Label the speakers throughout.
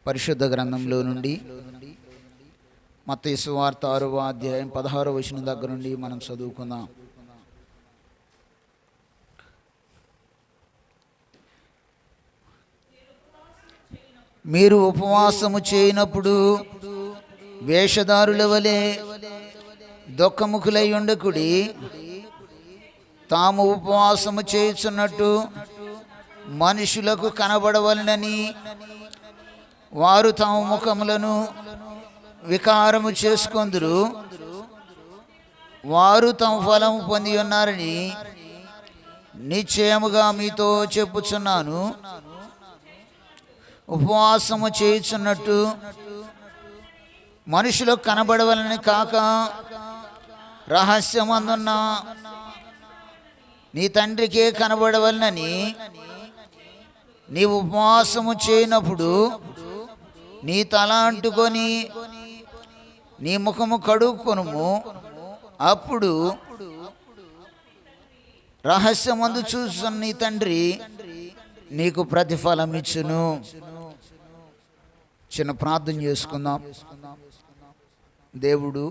Speaker 1: పరిశుద్ధ గ్రంథంలో నుండి మత్తయి సువార్త 6వ అధ్యాయం 16వ వచనం దగ్గర నుండి మనం చదువుకుందాం. మీరు ఉపవాసము చేయనప్పుడు వేషధారుల వలె దుఃఖముఖులై ఉండకుడి, తాము ఉపవాసము చేయుచున్నట్టు మనుషులకు కనబడవలనని వారు తమ ముఖములను వికారము చేసుకొందురు. వారు తమ ఫలము పొంది ఉన్నారని నిశ్చయముగా మీతో చెప్పుచున్నాను. ఉపవాసము చేయుచున్నట్టు మనుషులకు కనబడవలని కాక, రహస్యమందున్న నీ తండ్రికే కనబడవలనని నీవు ఉపవాసము చేయనప్పుడు నీ తల అంటుకొని నీ ముఖము కడుక్కొనుము. అప్పుడు రహస్యమందు చూస్తున్న నీ తండ్రి నీకు ప్రతిఫలం ఇచ్చును. చిన్న ప్రార్థన చేసుకుందాం. దేవుడు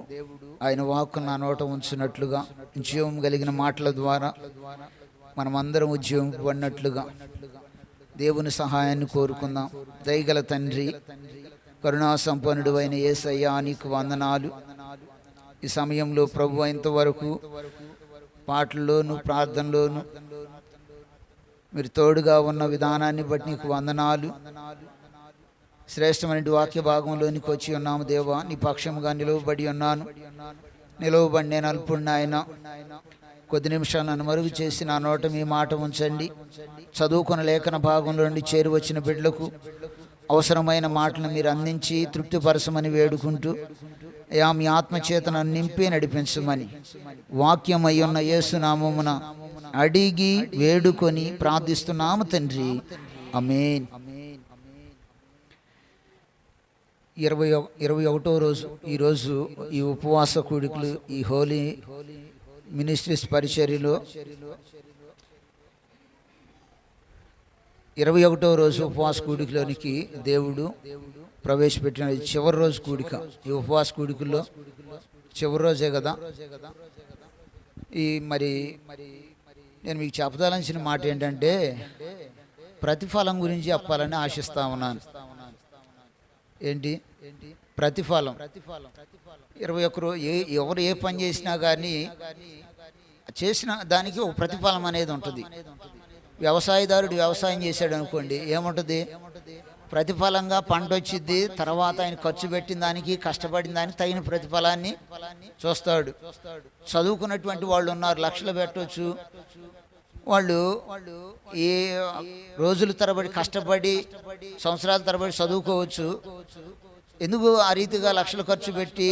Speaker 1: ఆయన వాక్కు నా నోట ఉంచినట్లుగా, జీవం కలిగిన మాటల ద్వారా మనమందరం ఉజ్జీవింపబడినట్లుగా దేవుని సహాయాన్ని కోరుకుందాం. దయగల తండ్రి, కరుణా సంపన్నుడు అయిన యేసయ్యా, నీకు వందనాలు. ఈ సమయంలో ప్రభు ఇంతవరకు పాటల్లోను ప్రార్థనలోను మీరు తోడుగా ఉన్న విధానాన్ని బట్టి నీకు వందనాలు. శ్రేష్టమైన వాక్య భాగంలోనికి వచ్చి ఉన్నాము దేవా. నీ పక్షముగా నిలువబడి ఉన్నాను. నిలువబడి నేను అల్పుడిని ఆయన. కొద్ది నిమిషాలు నన్ను మరుగు చేసి నా నోట మీ మాట ఉంచండి. చదువుకున్న లేఖన భాగంలో నుండి చేరి వచ్చిన బిడ్డలకు అవసరమైన మాటలను మీరు అందించి తృప్తిపరచమని వేడుకుంటూ, అయా మీ ఆత్మచేతను నింపి నడిపించమని వాక్యం అయ్యున్న యేసునామమున అడిగి వేడుకొని ప్రార్థిస్తున్నాము తండ్రి, ఆమేన్. 21వ రోజు ఈరోజు ఈ ఉపవాస కూడికలు, ఈ హోలీ మినిస్ట్రీస్ పరిచర్యలో 21వ రోజు ఉపవాస కూడికలోనికి దేవుడు ప్రవేశపెట్టిన చివరి రోజు కూడిక. ఈ ఉపవాస కూడికల్లో చివరి రోజే కదా. మరి నేను మీకు చెప్పదలసిన మాట ఏంటంటే, ప్రతిఫలం గురించి చెప్పాలని ఆశిస్తా ఉన్నాను. ఏంటి ప్రతిఫలం? 21 రోజు ఎవరు ఏ పని చేసినా కానీ చేసిన దానికి ఒక ప్రతిఫలం అనేది ఉంటుంది. వ్యవసాయదారుడు వ్యవసాయం చేశాడు అనుకోండి, ఏముంటుంది? ప్రతిఫలంగా పంట వచ్చింది. తర్వాత ఆయన ఖర్చు పెట్టిన దానికి, కష్టపడిన దానికి తగిన ప్రతిఫలాన్ని చూస్తాడు. చదువుకున్నటువంటి వాళ్ళు ఉన్నారు, లక్షలు పెట్టవచ్చు. వాళ్ళు ఏ రోజుల తరబడి కష్టపడి సంవత్సరాల తరబడి చదువుకోవచ్చు. ఎందుకు ఆ రీతిగా లక్షలు ఖర్చు పెట్టి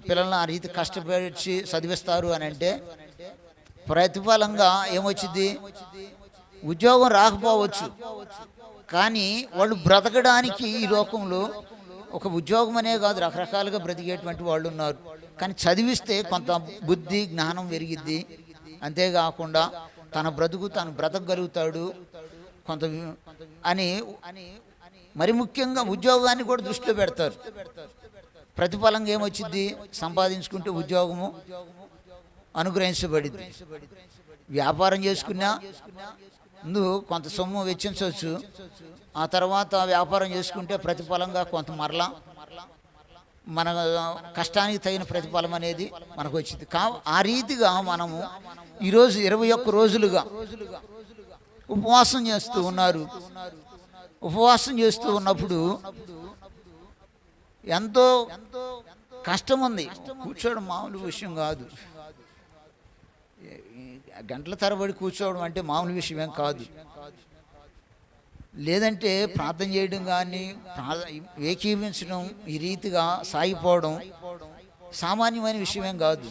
Speaker 1: పిల్లలను ఆ రీతి కష్టపడి చదివిస్తారు అని అంటే, ప్రతిఫలంగా ఏమొచ్చింది? ఉద్యోగం రాకపోవచ్చు, కానీ వాళ్ళు బ్రతకడానికి ఈ లోకంలో ఒక ఉద్యోగం అనే కాదు, రకరకాలుగా బ్రతికేటువంటి వాళ్ళు ఉన్నారు. కానీ చదివిస్తే కొంత బుద్ధి జ్ఞానం పెరిగిద్ది. అంతేకాకుండా తన బ్రతుకు తను బ్రతకగలుగుతాడు కొంత అని. మరి ముఖ్యంగా ఉద్యోగాన్ని కూడా దృష్టిలో పెడతారు. ప్రతిఫలంగా ఏమొచ్చింది? సంపాదించుకుంటే ఉద్యోగము అనుగ్రహించబడింది. వ్యాపారం చేసుకున్నా ముందు కొంత సొమ్ము వెచ్చించవచ్చు, ఆ తర్వాత వ్యాపారం చేసుకుంటే ప్రతిఫలంగా కొంత మరలా మన కష్టానికి తగిన ప్రతిఫలం అనేది మనకు వచ్చింది. ఆ రీతిగా మనము ఈరోజు 21 రోజులుగా ఉపవాసం చేస్తూ ఉన్నారు. ఉపవాసం చేస్తూ ఉన్నప్పుడు ఎంతో కష్టం ఉంది. కూర్చోవడం మామూలు విషయం కాదు. గంటల తరబడి కూర్చోవడం అంటే మామూలు విషయం కాదు. లేదంటే ప్రార్థన చేయడం కానీ ఏకీవించడం, ఈ రీతిగా సాగిపోవడం సామాన్యమైన విషయమేం కాదు.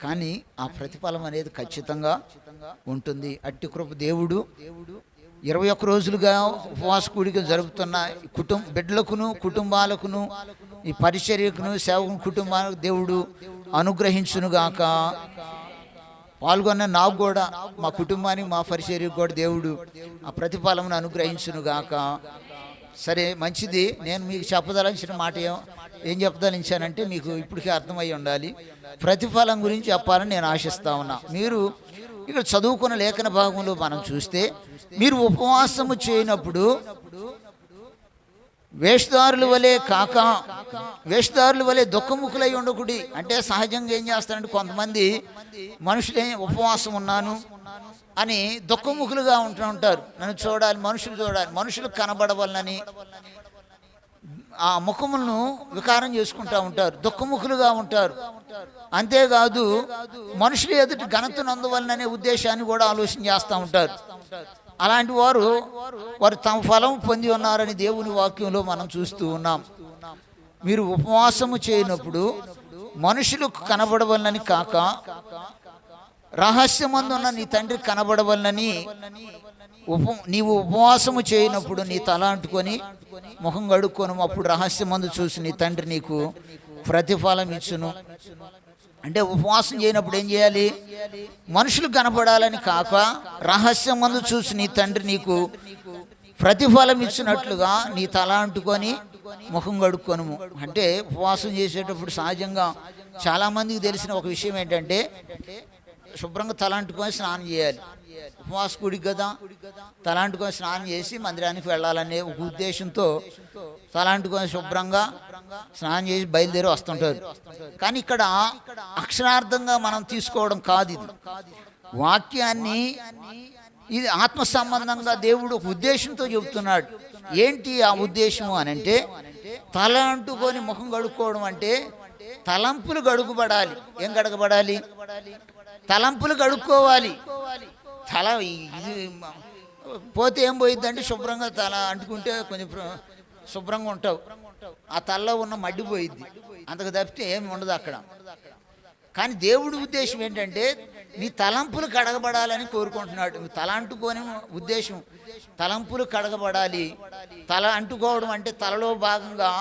Speaker 1: కానీ ఆ ప్రతిఫలం అనేది ఖచ్చితంగా ఉంటుంది. అట్టి కృప దేవుడు 21 రోజులుగా ఉపవాస కూడిక జరుపుతున్న బిడ్డలకును, కుటుంబాలకును, ఈ పరిచర్యకును, సేవకుని కుటుంబాలకు దేవుడు అనుగ్రహించునుగాక. పాల్గొన్న నాకు కూడా, మా కుటుంబానికి, మా పరిచర్యకు కూడా దేవుడు ఆ ప్రతిఫలమును అనుగ్రహించునుగాక. సరే, మంచిది. నేను మీకు చెప్పదలించిన మాట ఏం చెప్పదలించానంటే మీకు ఇప్పటికే అర్థమై ఉండాలి. ప్రతిఫలం గురించి చెప్పాలని నేను ఆశిస్తా ఉన్నా. మీరు ఇక్కడ చదువుకున్న లేఖన భాగంలో మనం చూస్తే, మీరు ఉపవాసము చేయనప్పుడు వేషధారుల వలె కాక వేషధారుల వలె దుఃఖముఖులై ఉండకుడి. అంటే సహజంగా ఏం చేస్తారంటే కొంతమంది మనుషులే ఉపవాసం ఉన్నాను అని దుఃఖముఖులుగా ఉంటూ ఉంటారు. నన్ను చూడాలి, మనుషులు చూడాలి, మనుషులు కనబడవాలని ఆ ముఖములను వికారం చేసుకుంటూ ఉంటారు, దుఃఖముఖులుగా ఉంటారు. అంతేకాదు మనుషులు ఎదుటి ఘనతను అందువలననే ఉద్దేశాన్ని కూడా ఆలోచన చేస్తూ ఉంటారు. అలాంటి వారు తమ ఫలం పొంది ఉన్నారని దేవుని వాక్యంలో మనం చూస్తూ ఉన్నాం. మీరు ఉపవాసము చేయనప్పుడు మనుషులు కనబడవలనని కాక రహస్యమందున్న నీ తండ్రి కనబడవలనని నీవు ఉపవాసము చేయనప్పుడు నీ తల అంటుకొని ముఖం కడుక్కొని అప్పుడు రహస్యమందు చూసి నీ తండ్రి నీకు ప్రతిఫలం ఇచ్చును. అంటే ఉపవాసం చేయనప్పుడు ఏం చేయాలి? మనుషులు కనపడాలని కాక రహస్యమందు చూసి నీ తండ్రి నీకు ప్రతిఫలం ఇచ్చినట్లుగా నీ తల అంటుకొని ముఖం కడుక్కొనుము. అంటే ఉపవాసం చేసేటప్పుడు సహజంగా చాలామందికి తెలిసిన ఒక విషయం ఏంటంటే శుభ్రంగా తల అంటుకొని స్నానం చేయాలి. ఉపవాస గుడికి కదా, తల అంటుకొని స్నానం చేసి మందిరానికి వెళ్ళాలనే ఒక ఉద్దేశంతో తల అంటుకొని శుభ్రంగా స్నానం చేసి బయలుదేరి వస్తుంటారు. కానీ ఇక్కడ అక్షరార్థంగా మనం తీసుకోవడం కాదు. ఇది వాక్యాన్ని, ఇది ఆత్మ సంబంధంగా దేవుడు ఒక ఉద్దేశంతో చెబుతున్నాడు. ఏంటి ఆ ఉద్దేశము అని అంటే, తల అంటుకొని ముఖం కడుక్కోవడం అంటే తలంపులు గడుగుబడాలి. ఏం గడగబడాలి? తలంపులు గడుక్కోవాలి. తల ఇది పోతే ఏం పోయిద్దంటే శుభ్రంగా తల అంటుకుంటే కొంచెం శుభ్రంగా ఉంటావు, ఆ తలలో ఉన్న మడ్డి పోయిద్ది, అంతకు తప్పితే ఏమి ఉండదు అక్కడ. కానీ దేవుడి ఉద్దేశం ఏంటంటే నీ తలంపులు కడగబడాలని కోరుకుంటున్నాడు. తల అంటుకోని ఉద్దేశం తలంపులు కడగబడాలి. తల అంటుకోవడం అంటే తలలో భాగంగా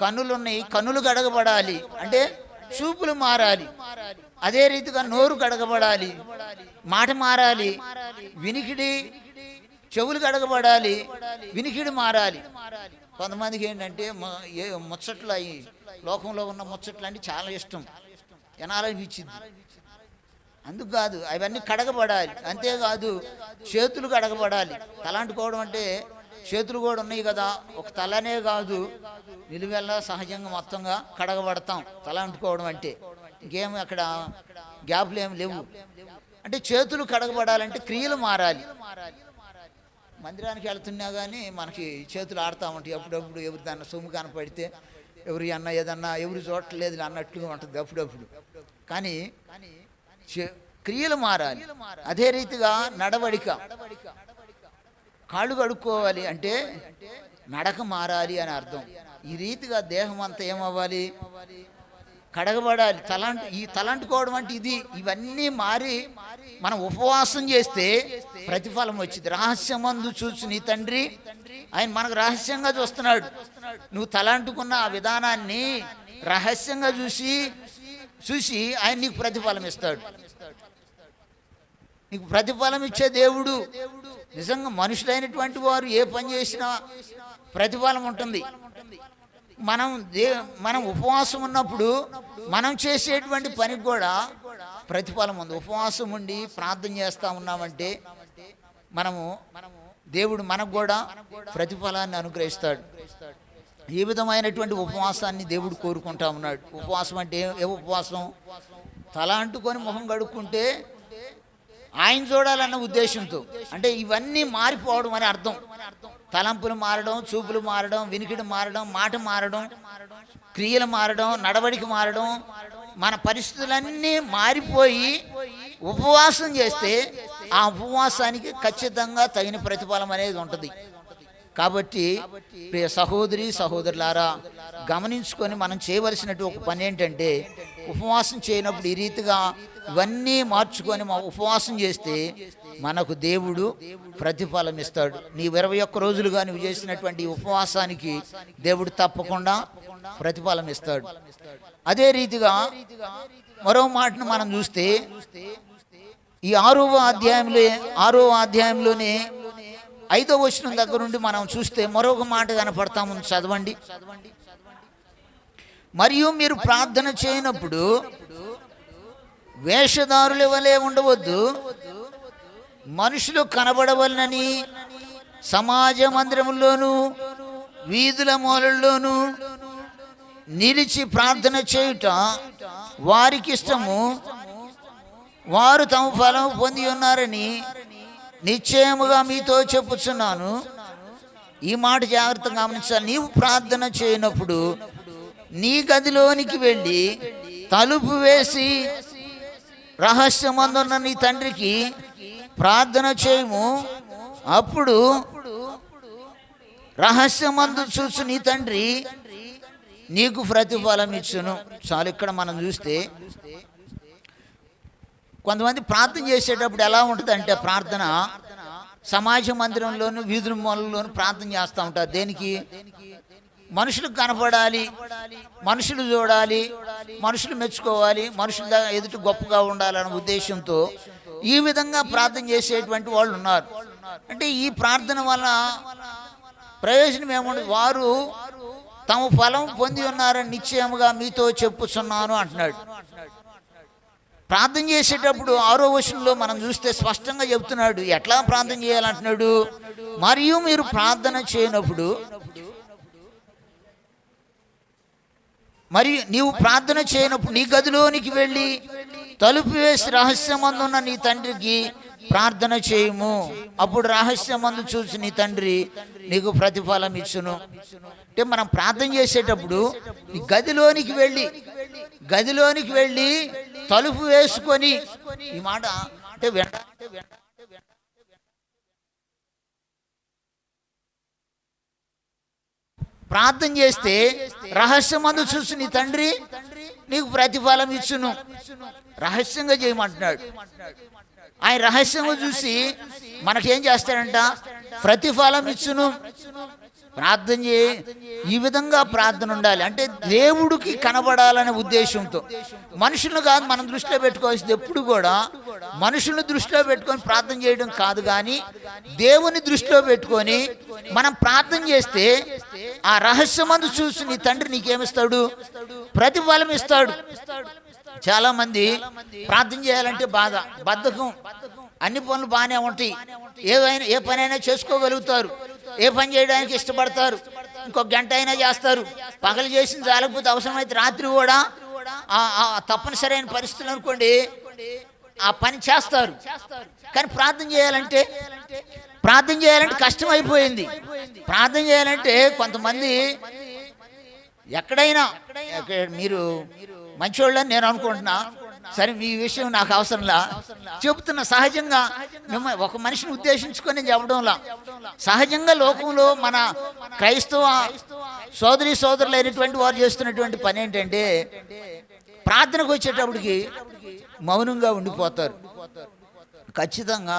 Speaker 1: కన్నులున్నాయి, కన్నులు కడగబడాలి అంటే చూపులు మారాలి. అదే రీతిగా నోరు కడగబడాలి, మాట మారాలి. వినికిడి, చెవులు కడగబడాలి, వినికిడి మారాలి. కొంతమందికి ఏంటంటే ముచ్చట్లు అవి లోకంలో ఉన్న ముచ్చట్లు అంటే చాలా ఇష్టం, వినాలనిపించింది. అందుకు కాదు, అవన్నీ కడగబడాలి. అంతేకాదు చేతులు కడగబడాలి. తలాంటుకోవడం అంటే చేతులు కూడా ఉన్నాయి కదా, ఒక తలనే కాదు నిలువెల్లా సహజంగా మొత్తంగా కడగబడతాం. తల అంటుకోవడం అంటే ఇంకేమి అక్కడ గ్యాప్లు ఏమి లేవు. అంటే చేతులు కడగబడాలంటే క్రియలు మారాలి. మందిరానికి వెళ్తున్నా కానీ మనకి చేతులు ఆడుతూ ఉంటాయి అప్పుడప్పుడు. ఎవరు దాన్ని సొమ్ము కనపడితే ఎవరు అన్న ఏదన్నా ఎవరు చూడట్లేదు అన్నట్లుగా ఉంటుంది అప్పుడప్పుడు. కానీ క్రియలు మారాలి. అదే రీతిగా నడవడిక, కాళ్ళు కడుక్కోవాలి అంటే నడక మారాలి అని అర్థం. ఈ రీతిగా దేహం అంతా ఏమవ్వాలి? కడగబడాలి. ఈ తలంటుకోవడం అంటే ఇది. ఇవన్నీ మారి మనం ఉపవాసం చేస్తే ప్రతిఫలం వచ్చింది. రహస్యమందు చూసి నీ తండ్రి, ఆయన మనకు రహస్యంగా చూస్తున్నాడు. నువ్వు తలంటుకున్న ఆ విధానాన్ని రహస్యంగా చూసి ఆయన నీకు ప్రతిఫలం ఇస్తాడు. నీకు ప్రతిఫలం ఇచ్చే దేవుడు. నిజంగా మనుషులైనటువంటి వారు ఏ పని చేసినా ప్రతిఫలం ఉంటుంది. మనం ఉపవాసం ఉన్నప్పుడు మనం చేసేటువంటి పనికి కూడా ప్రతిఫలం ఉంది. ఉపవాసం ఉండి ప్రార్థన చేస్తూ ఉన్నామంటే దేవుడు మనకు కూడా ప్రతిఫలాన్ని అనుగ్రహిస్తాడు. ఈ విధమైనటువంటి ఉపవాసాన్ని దేవుడు కోరుకుంటా ఉన్నాడు. ఉపవాసం అంటే ఏ ఉపవాసం? తల అంటుకొని ముఖం కడుక్కుంటే ఆయన చూడాలన్న ఉద్దేశంతో. అంటే ఇవన్నీ మారిపోవడం అని అర్థం. తలంపులు మారడం, చూపులు మారడం, వినికిడి మారడం, మాట మారడం, క్రియలు మారడం, నడవడిక మారడం, మన పరిస్థితులన్నీ మారిపోయి ఉపవాసం చేస్తే ఆ ఉపవాసానికి ఖచ్చితంగా తగిన ప్రతిఫలం అనేది ఉంటుంది. కాబట్టి ప్రియ సహోదరి సహోదరులారా, గమనించుకొని మనం చేయవలసినటువంటి ఒక పని ఏంటంటే, ఉపవాసం చేయనప్పుడు ఈ రీతిగా ఇవన్నీ మార్చుకొని ఉపవాసం చేస్తే మనకు దేవుడు ప్రతిఫలం ఇస్తాడు. నీ 21 రోజులుగా నువ్వు చేసినటువంటి ఉపవాసానికి దేవుడు తప్పకుండా ప్రతిఫలం ఇస్తాడు. అదే రీతిగా మరో మాటను మనం చూస్తే ఈ 6వ అధ్యాయంలోనే 5వ వచనం దగ్గర నుండి మనం చూస్తే మరొక మాట కనపడతాము, చదవండి. మరియు మీరు ప్రార్థన చేయనప్పుడు వేషధారుల వలె ఉండవద్దు, మనుషులు కనబడవలనని సమాజ మందిరముల్లోనూ వీధుల మూలల్లోనూ నిలిచి ప్రార్థన చేయుట వారికి ఇష్టము, వారు తమ ఫలం పొంది ఉన్నారని నిశ్చయముగా మీతో చెప్పుచున్నాను. ఈ మాట జాగ్రత్తగా గమనించాలి. నీవు ప్రార్థన చేయనప్పుడు నీ గదిలోనికి వెళ్ళి తలుపు వేసి రహస్యమందున్న నీ తండ్రికి ప్రార్థన చేయము, అప్పుడు రహస్యమందు చూసు నీ తండ్రి నీకు ప్రతిఫలం ఇచ్చును. చాలు. ఇక్కడ మనం చూస్తే కొంతమంది ప్రార్థన చేసేటప్పుడు ఎలా ఉంటుంది అంటే, ప్రార్థన సమాజ మందిరంలోను వీధుల మూలలోను ప్రార్థన చేస్తూ ఉంటారు. దేనికి? మనుషులకు కనపడాలి, మనుషులు చూడాలి, మనుషులు మెచ్చుకోవాలి, మనుషుల ఎదుటి గొప్పగా ఉండాలనే ఉద్దేశంతో ఈ విధంగా ప్రార్థన చేసేటువంటి వాళ్ళు ఉన్నారు. అంటే ఈ ప్రార్థన వల్ల ప్రయోజనం ఏముండదు. వారు తమ ఫలం పొంది ఉన్నారని నిశ్చయముగా మీతో చెప్పుచున్నాను అంటున్నాడు. ప్రార్థన చేసేటప్పుడు 6వ వచనంలో మనం చూస్తే స్పష్టంగా చెప్తున్నాడు ఎట్లా ప్రార్థన చేయాలంటున్నాడు. మరియు మీరు ప్రార్థన చేయనప్పుడు, మరియు నీవు ప్రార్థన చేయనప్పుడు నీ గదిలోనికి వెళ్ళి తలుపు వేసి రహస్యమందున్న నీ తండ్రికి ప్రార్థన చేయము, అప్పుడు రహస్యమందు చూసి నీ తండ్రి నీకు ప్రతిఫలం ఇచ్చును. అంటే మనం ప్రార్థన చేసేటప్పుడు నీ గదిలోనికి వెళ్ళి తలుపు వేసుకొని, ఈ మాట అంటే ప్రార్థన చేస్తే రహస్యమందు చూసి నీ తండ్రి నీకు ప్రతిఫలం ఇచ్చును. రహస్యంగా చేయమంటున్నాడు. ఆయన రహస్యంగా చూసి మనకేం చేస్తాడంట? ప్రతిఫలం ఇచ్చును. ప్రార్థన చేయి. ఈ విధంగా ప్రార్థన ఉండాలి. అంటే దేవుడికి కనబడాలనే ఉద్దేశంతో, మనుషులను కాదు మనం దృష్టిలో పెట్టుకోవాల్సింది. ఎప్పుడు కూడా మనుషులను దృష్టిలో పెట్టుకొని ప్రార్థన చేయడం కాదు, కానీ దేవుని దృష్టిలో పెట్టుకొని మనం ప్రార్థన చేస్తే ఆ రహస్యమందు చూసి నీ తండ్రి నీకేమిస్తాడు? ప్రతిఫలం ఇస్తాడు. చాలా మంది ప్రార్థన చేయాలంటే బాధ, బద్ధకం, అన్ని పనులు బాగానే ఉంటాయి, ఏ పనైనా చేసుకోగలుగుతారు, ఏ పని చేయడానికి ఇష్టపడతారు, ఇంకొక గంట అయినా చేస్తారు. పగలు చేసింది చాలకపోతే అవసరమైతే రాత్రి కూడా తప్పనిసరైన పరిస్థితులు అనుకోండి ఆ పని చేస్తారు. కానీ ప్రార్థన చేయాలంటే కష్టం అయిపోయింది. ప్రార్థన చేయాలంటే కొంతమంది ఎక్కడైనా, మీరు మంచోళ్ళని నేను అనుకుంటున్నా, సరే మీ విషయం నాకు అవసరంలా చెబుతున్నా. సహజంగా మిమ్మల్ని ఒక మనిషిని ఉద్దేశించుకొని చెప్పడంలా, సహజంగా లోకంలో మన క్రైస్తవ సోదరులు అయినటువంటి వారు చేస్తున్నటువంటి పని ఏంటంటే, ప్రార్థనకు వచ్చేటప్పటికి మౌనంగా ఉండిపోతారు. ఖచ్చితంగా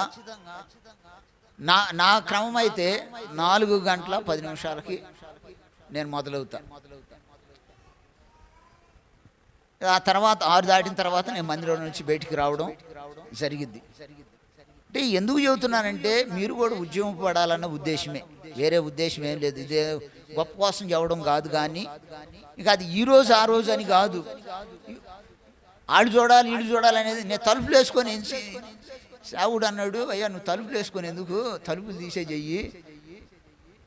Speaker 1: నా క్రమం అయితే 4 గంటల 10 నిమిషాలకి నేను మొదలవుతా. ఆ తర్వాత 6 దాటిన తర్వాత నేను మందిరం నుంచి బయటికి రావడం జరిగిద్ది. అంటే ఎందుకు చెబుతున్నానంటే, మీరు కూడా ఉద్యమం పడాలన్న ఉద్దేశమే, వేరే ఉద్దేశం ఏం లేదు. ఇదే గొప్ప కోసం చెప్పడం కాదు. కానీ ఇక అది ఈ రోజు ఆ రోజు అని కాదు. ఆడు చూడాలి వీళ్ళు చూడాలి అనేది. నేను తలుపులు వేసుకొని సావుడు అన్నాడు, అయ్యా నువ్వు తలుపులు వేసుకొని ఎందుకు, తలుపులు తీసే చెయ్యి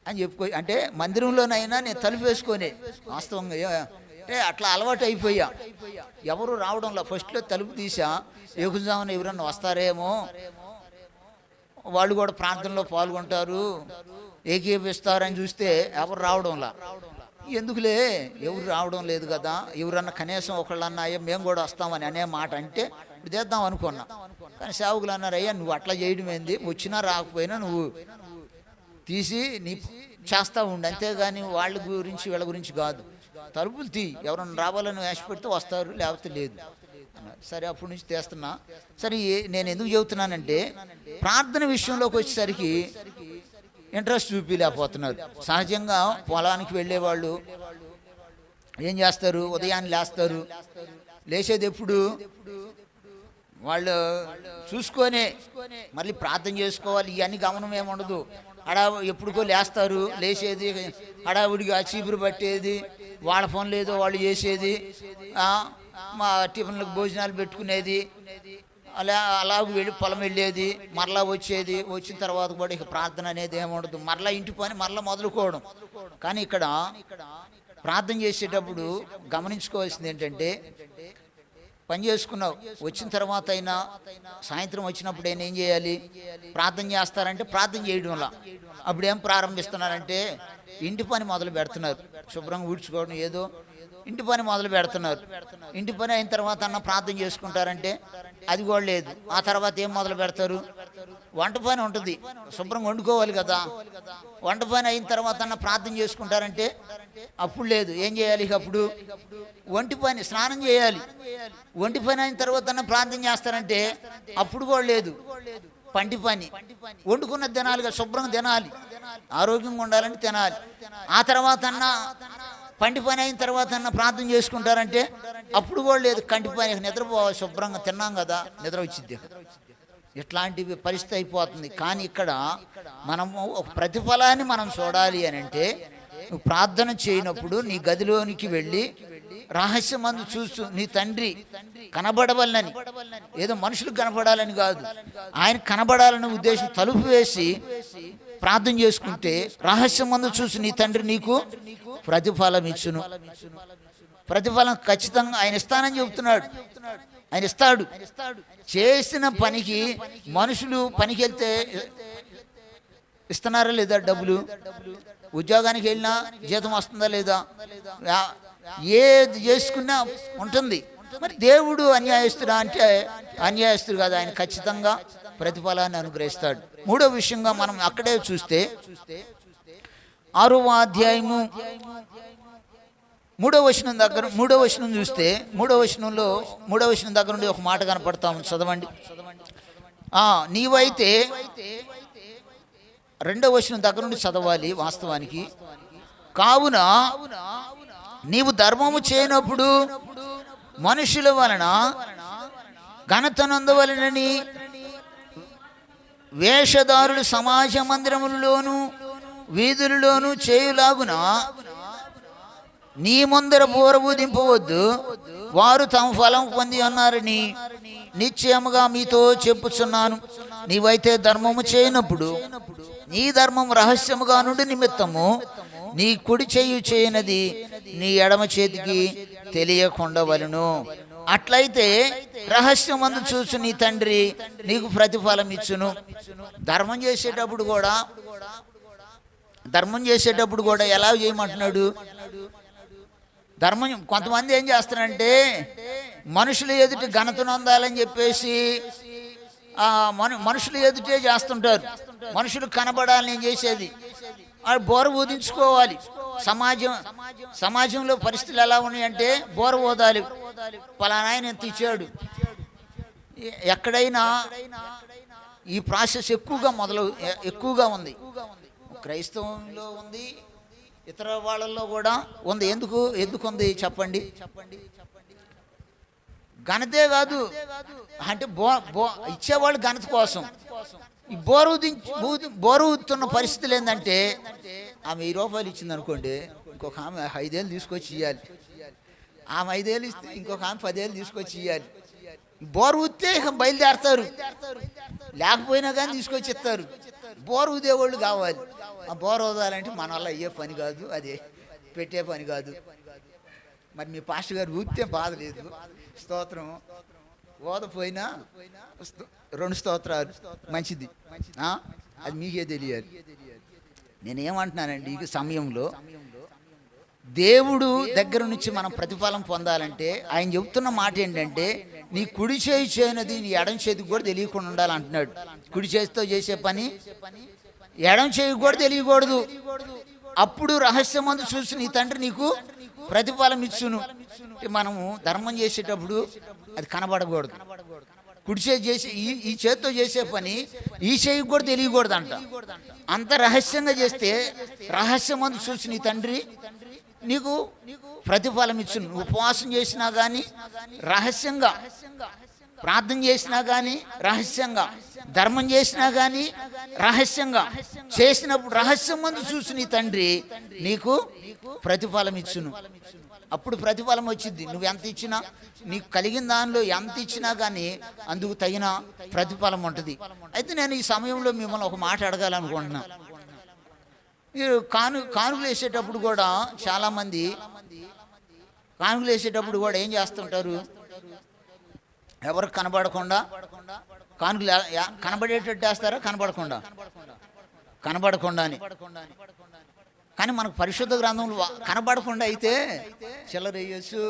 Speaker 1: అని చెప్పుకో. అంటే మందిరంలోనైనా నేను తలుపు వేసుకొని, వాస్తవంగా అంటే అట్లా అలవాటు అయిపోయా. ఎవరు రావడంలో ఫస్ట్లో తలుపు తీసా, ఎగుజామున ఎవరన్నా వస్తారేమో, వాళ్ళు కూడా ప్రార్థనలో పాల్గొంటారు, ఏకీపిస్తారని చూస్తే ఎవరు రావడంలా. ఎందుకులే, ఎవరు రావడం లేదు కదా, ఎవరన్నా కనీసం ఒకళ్ళన్నా అయ్యా మేము కూడా వస్తామని అనే మాట అంటే ఇప్పుడు చేద్దాం అనుకున్నా. కానీ సేవకులు అన్నారు, అయ్యా నువ్వు అట్లా చేయడం ఏంది, వచ్చినా రాకపోయినా నువ్వు తీసి నీ చేస్తూ ఉండు, అంతేగాని వాళ్ళ గురించి వీళ్ళ గురించి కాదు. తలుపులు తీ, ఎవరన్నా రావాలని ఆశపెడితే వస్తారు, లేకపోతే లేదు అన్నారు. సరే అప్పటి నుంచి తీస్తున్నా. సరే నేను ఎందుకు చెబుతున్నానంటే, ప్రార్థన విషయంలోకి వచ్చేసరికి ఇంట్రెస్ట్ చూపించలేకపోతున్నారు. సహజంగా పొలానికి వెళ్ళేవాళ్ళు ఏం చేస్తారు, ఉదయాన్నే లేస్తారు, లేచేది ఎప్పుడు వాళ్ళు చూసుకొనే మళ్ళీ ప్రార్థన చేసుకోవాలి, ఇవన్నీ గమనం ఏముండదు. ఎప్పుడుకో లేస్తారు, లేచేది హడావుడిగా చీపురు పట్టేది, వాళ్ళ పనులు ఏదో వాళ్ళు చేసేది, మా టిఫిన్లకు భోజనాలు పెట్టుకునేది, అలాగ వెళ్ళి పొలం వెళ్ళేది, మరలా వచ్చేది. వచ్చిన తర్వాత కూడా ఇక ప్రార్థన అనేది ఏముండదు, మరలా ఇంటి పని మరలా మొదలుకోవడం. కానీ ఇక్కడ ప్రార్థన చేసేటప్పుడు గమనించుకోవాల్సింది ఏంటంటే, పని చేసుకున్నావు, వచ్చిన తర్వాత అయినా సాయంత్రం వచ్చినప్పుడు ఏం చేయాలి? ప్రార్థన చేస్తారంటే ప్రార్థన చేయడంలా అప్పుడు ఏం ప్రారంభిస్తున్నారంటే ఇంటి పని మొదలు పెడుతున్నారు. శుభ్రంగా ఊడ్చుకోవడం ఏదో ఇంటి పని మొదలు పెడుతున్నారు. ఇంటి పని అయిన తర్వాత అన్న ప్రార్థన చేసుకుంటారంటే అది కూడా లేదు. ఆ తర్వాత ఏం మొదలు పెడతారు? వంట పని ఉంటుంది, శుభ్రంగా వండుకోవాలి కదా. వంట పని అయిన తర్వాత అన్న ప్రార్థన చేసుకుంటారంటే అప్పుడు లేదు. ఏం చేయాలి? అప్పుడు ఒంటి పని, స్నానం చేయాలి. ఒంటి పని అయిన తర్వాత అన్న ప్రార్థన చేస్తారంటే అప్పుడు కూడా లేదు. పంటి పని, వండుకున్న తినాలిగా, శుభ్రంగా తినాలి, ఆరోగ్యంగా ఉండాలని తినాలి. ఆ తర్వాత అన్న పంటి పని అయిన తర్వాత అన్న ప్రార్థన చేసుకుంటారంటే అప్పుడు కూడా లేదు. కంటి పని, నిద్రపోవాలి, శుభ్రంగా తిన్నాం కదా, నిద్ర వచ్చిద్ది. ఇట్లాంటివి పరిస్థితి అయిపోతుంది. కానీ ఇక్కడ మనము ఒక ప్రతిఫలాన్ని మనం చూడాలి అని అంటే, నువ్వు ప్రార్థన చేయనప్పుడు నీ గదిలోనికి వెళ్ళి రహస్యమందు చూస్తూ నీ తండ్రి కనబడవలనని, ఏదో మనుషులకు కనబడాలని కాదు, ఆయన కనబడాలనే ఉద్దేశం తలుపు వేసి ప్రార్థన చేసుకుంటే రహస్యమందు చూసి నీ తండ్రి నీకు ప్రతిఫలం ఇచ్చును. ప్రతిఫలం ఖచ్చితంగా ఆయన ఇస్తానని చెబుతున్నాడు. ఆయన ఇస్తాడు. చేసిన పనికి మనుషులు పనికి వెళ్తే ఇస్తున్నారా లేదా డబ్బులు? ఉద్యోగానికి వెళ్ళినా జీతం వస్తుందా లేదా? ఏది చేసుకున్నా ఉంటుంది. మరి దేవుడు అన్యాయస్తుడా అంటే అన్యాయస్తుడు కాదు, ఆయన ఖచ్చితంగా ప్రతిఫలాన్ని అనుగ్రహిస్తాడు. మూడో విషయంగా మనం అక్కడే చూస్తే 6వ అధ్యాయము 3వ వచనం చూస్తే 3వ వచనం దగ్గర నుండి ఒక మాట కనపడతాము, చదవండి. నీవైతే 2వ వచనం దగ్గర నుండి చదవాలి వాస్తవానికి. కావున నీవు ధర్మము చేయనప్పుడు మనుషుల వలన ఘనతనందవలనని వేషధారులు సమాజ మందిరములలోను వీధులలోను చేయులాగున నీ ముందర బూరబూదింపవద్దు, వారు తమ ఫలం పొంది ఉన్నారని నిశ్చయముగా మీతో చెప్పుచున్నాను. నీవైతే ధర్మము చేయనప్పుడు నీ ధర్మం రహస్యముగా నుండి నిమిత్తము నీ కుడి చేయి చేయనది నీ ఎడమ చేతికి తెలియకుండా వలెను. అట్లయితే రహస్యమందు చూసి నీ తండ్రి నీకు ప్రతిఫలం ఇచ్చును. ధర్మం చేసేటప్పుడు కూడా ఎలా చేయమంటున్నాడు? ధర్మం కొంతమంది ఏం చేస్తారంటే మనుషుల ఎదుట ఘనతను అందాలని చెప్పేసి మనుషుల ఎదుటే చేస్తుంటారు. మనుషులు కనబడాలని ఏం చేసేది? బోర ఊదించుకోవాలి. సమాజంలో పరిస్థితులు ఎలా ఉన్నాయంటే బోర ఊదాలి, పలానా ఆయన ఎంత ఇచ్చాడు. ఎక్కడైనా ఈ ప్రాసెస్ ఎక్కువగా ఉంది. క్రైస్తవంలో ఉంది, ఇతర వాళ్ళల్లో కూడా ఉంది. ఎందుకు ఉంది చెప్పండి? ఘనతే కాదు అంటే ఇచ్చేవాళ్ళు ఘనత కోసం. ఈ బోరు ఊదుతున్న పరిస్థితులు ఏంటంటే, ఆమె 1000 రూపాయలు ఇచ్చింది అనుకోండి, ఇంకొక ఆమె 5 ఏళ్ళు తీసుకొచ్చి ఇవ్వాలి. ఆమె 5 ఏళ్ళు ఇస్తే ఇంకొక ఆమె 10 ఏళ్ళు తీసుకొచ్చి ఇవ్వాలి. బోరు ఊదితే ఇక బయలుదేరతారు, లేకపోయినా కానీ తీసుకొచ్చి ఇస్తారు. బోరు ఊదేవాళ్ళు కావాలి. ఆ బోరు ఊదాలంటే మన వల్ల అయ్యే పని కాదు, అదే పెట్టే పని కాదు. మరి మీ పాస్టర్ గారు ఊదితే బాధ లేదు, స్తోత్రం. ఓదపోయినా 2 స్తోత్రాలు మంచిది, అది మీకే తెలియాలి. నేనేమంటున్నానండి, ఈ సమయంలో దేవుడు దగ్గర నుంచి మనం ప్రతిఫలం పొందాలంటే ఆయన చెబుతున్న మాట ఏంటంటే, నీ కుడి చేయి చేయనది నీ ఎడం చేతికి కూడా తెలియకుండా ఉండాలంటున్నాడు. కుడి చేతితో చేసే పని ఎడం చేయికి కూడా తెలియకూడదు. అప్పుడు రహస్యమందు చూసి నీ తండ్రి నీకు ప్రతిఫలం ఇచ్చును. మనము ధర్మం చేసేటప్పుడు అది కనబడకూడదు. కుడి చేతి చేసి ఈ చేతితో చేసే పని ఈ చేయికి కూడా తెలియకూడదు అంట. అంత రహస్యంగా చేస్తే రహస్యమందు చూసి నీ తండ్రి నీకు ప్రతిఫలం ఇచ్చును. ఉపవాసం చేసినా కానీ రహస్యంగా ప్రార్థన చేసినా కానీ రహస్యంగా, ధర్మం చేసినా కానీ రహస్యంగా చేసినప్పుడు రహస్యం ముందు చూసి నీ తండ్రి నీకు ప్రతిఫలం ఇచ్చును. అప్పుడు ప్రతిఫలం వచ్చింది. నువ్వు ఎంత ఇచ్చినా, నీకు కలిగిన దానిలో ఎంత ఇచ్చినా కానీ అందుకు తగిన ప్రతిఫలం ఉంటుంది. అయితే నేను ఈ సమయంలో మిమ్మల్ని ఒక మాట అడగాలనుకుంటున్నా. మీరు కానుకలు వేసేటప్పుడు కూడా చాలామంది కానుకలు వేసేటప్పుడు కూడా ఏం చేస్తుంటారు, ఎవరికి కనబడకుండా కానుకలు కనబడేటట్టు వేస్తారా, కనబడకుండా అని. కానీ మనకు పరిశుద్ధ గ్రంథంలో కనబడకుండా అయితే చిల్లర వేయచ్చు,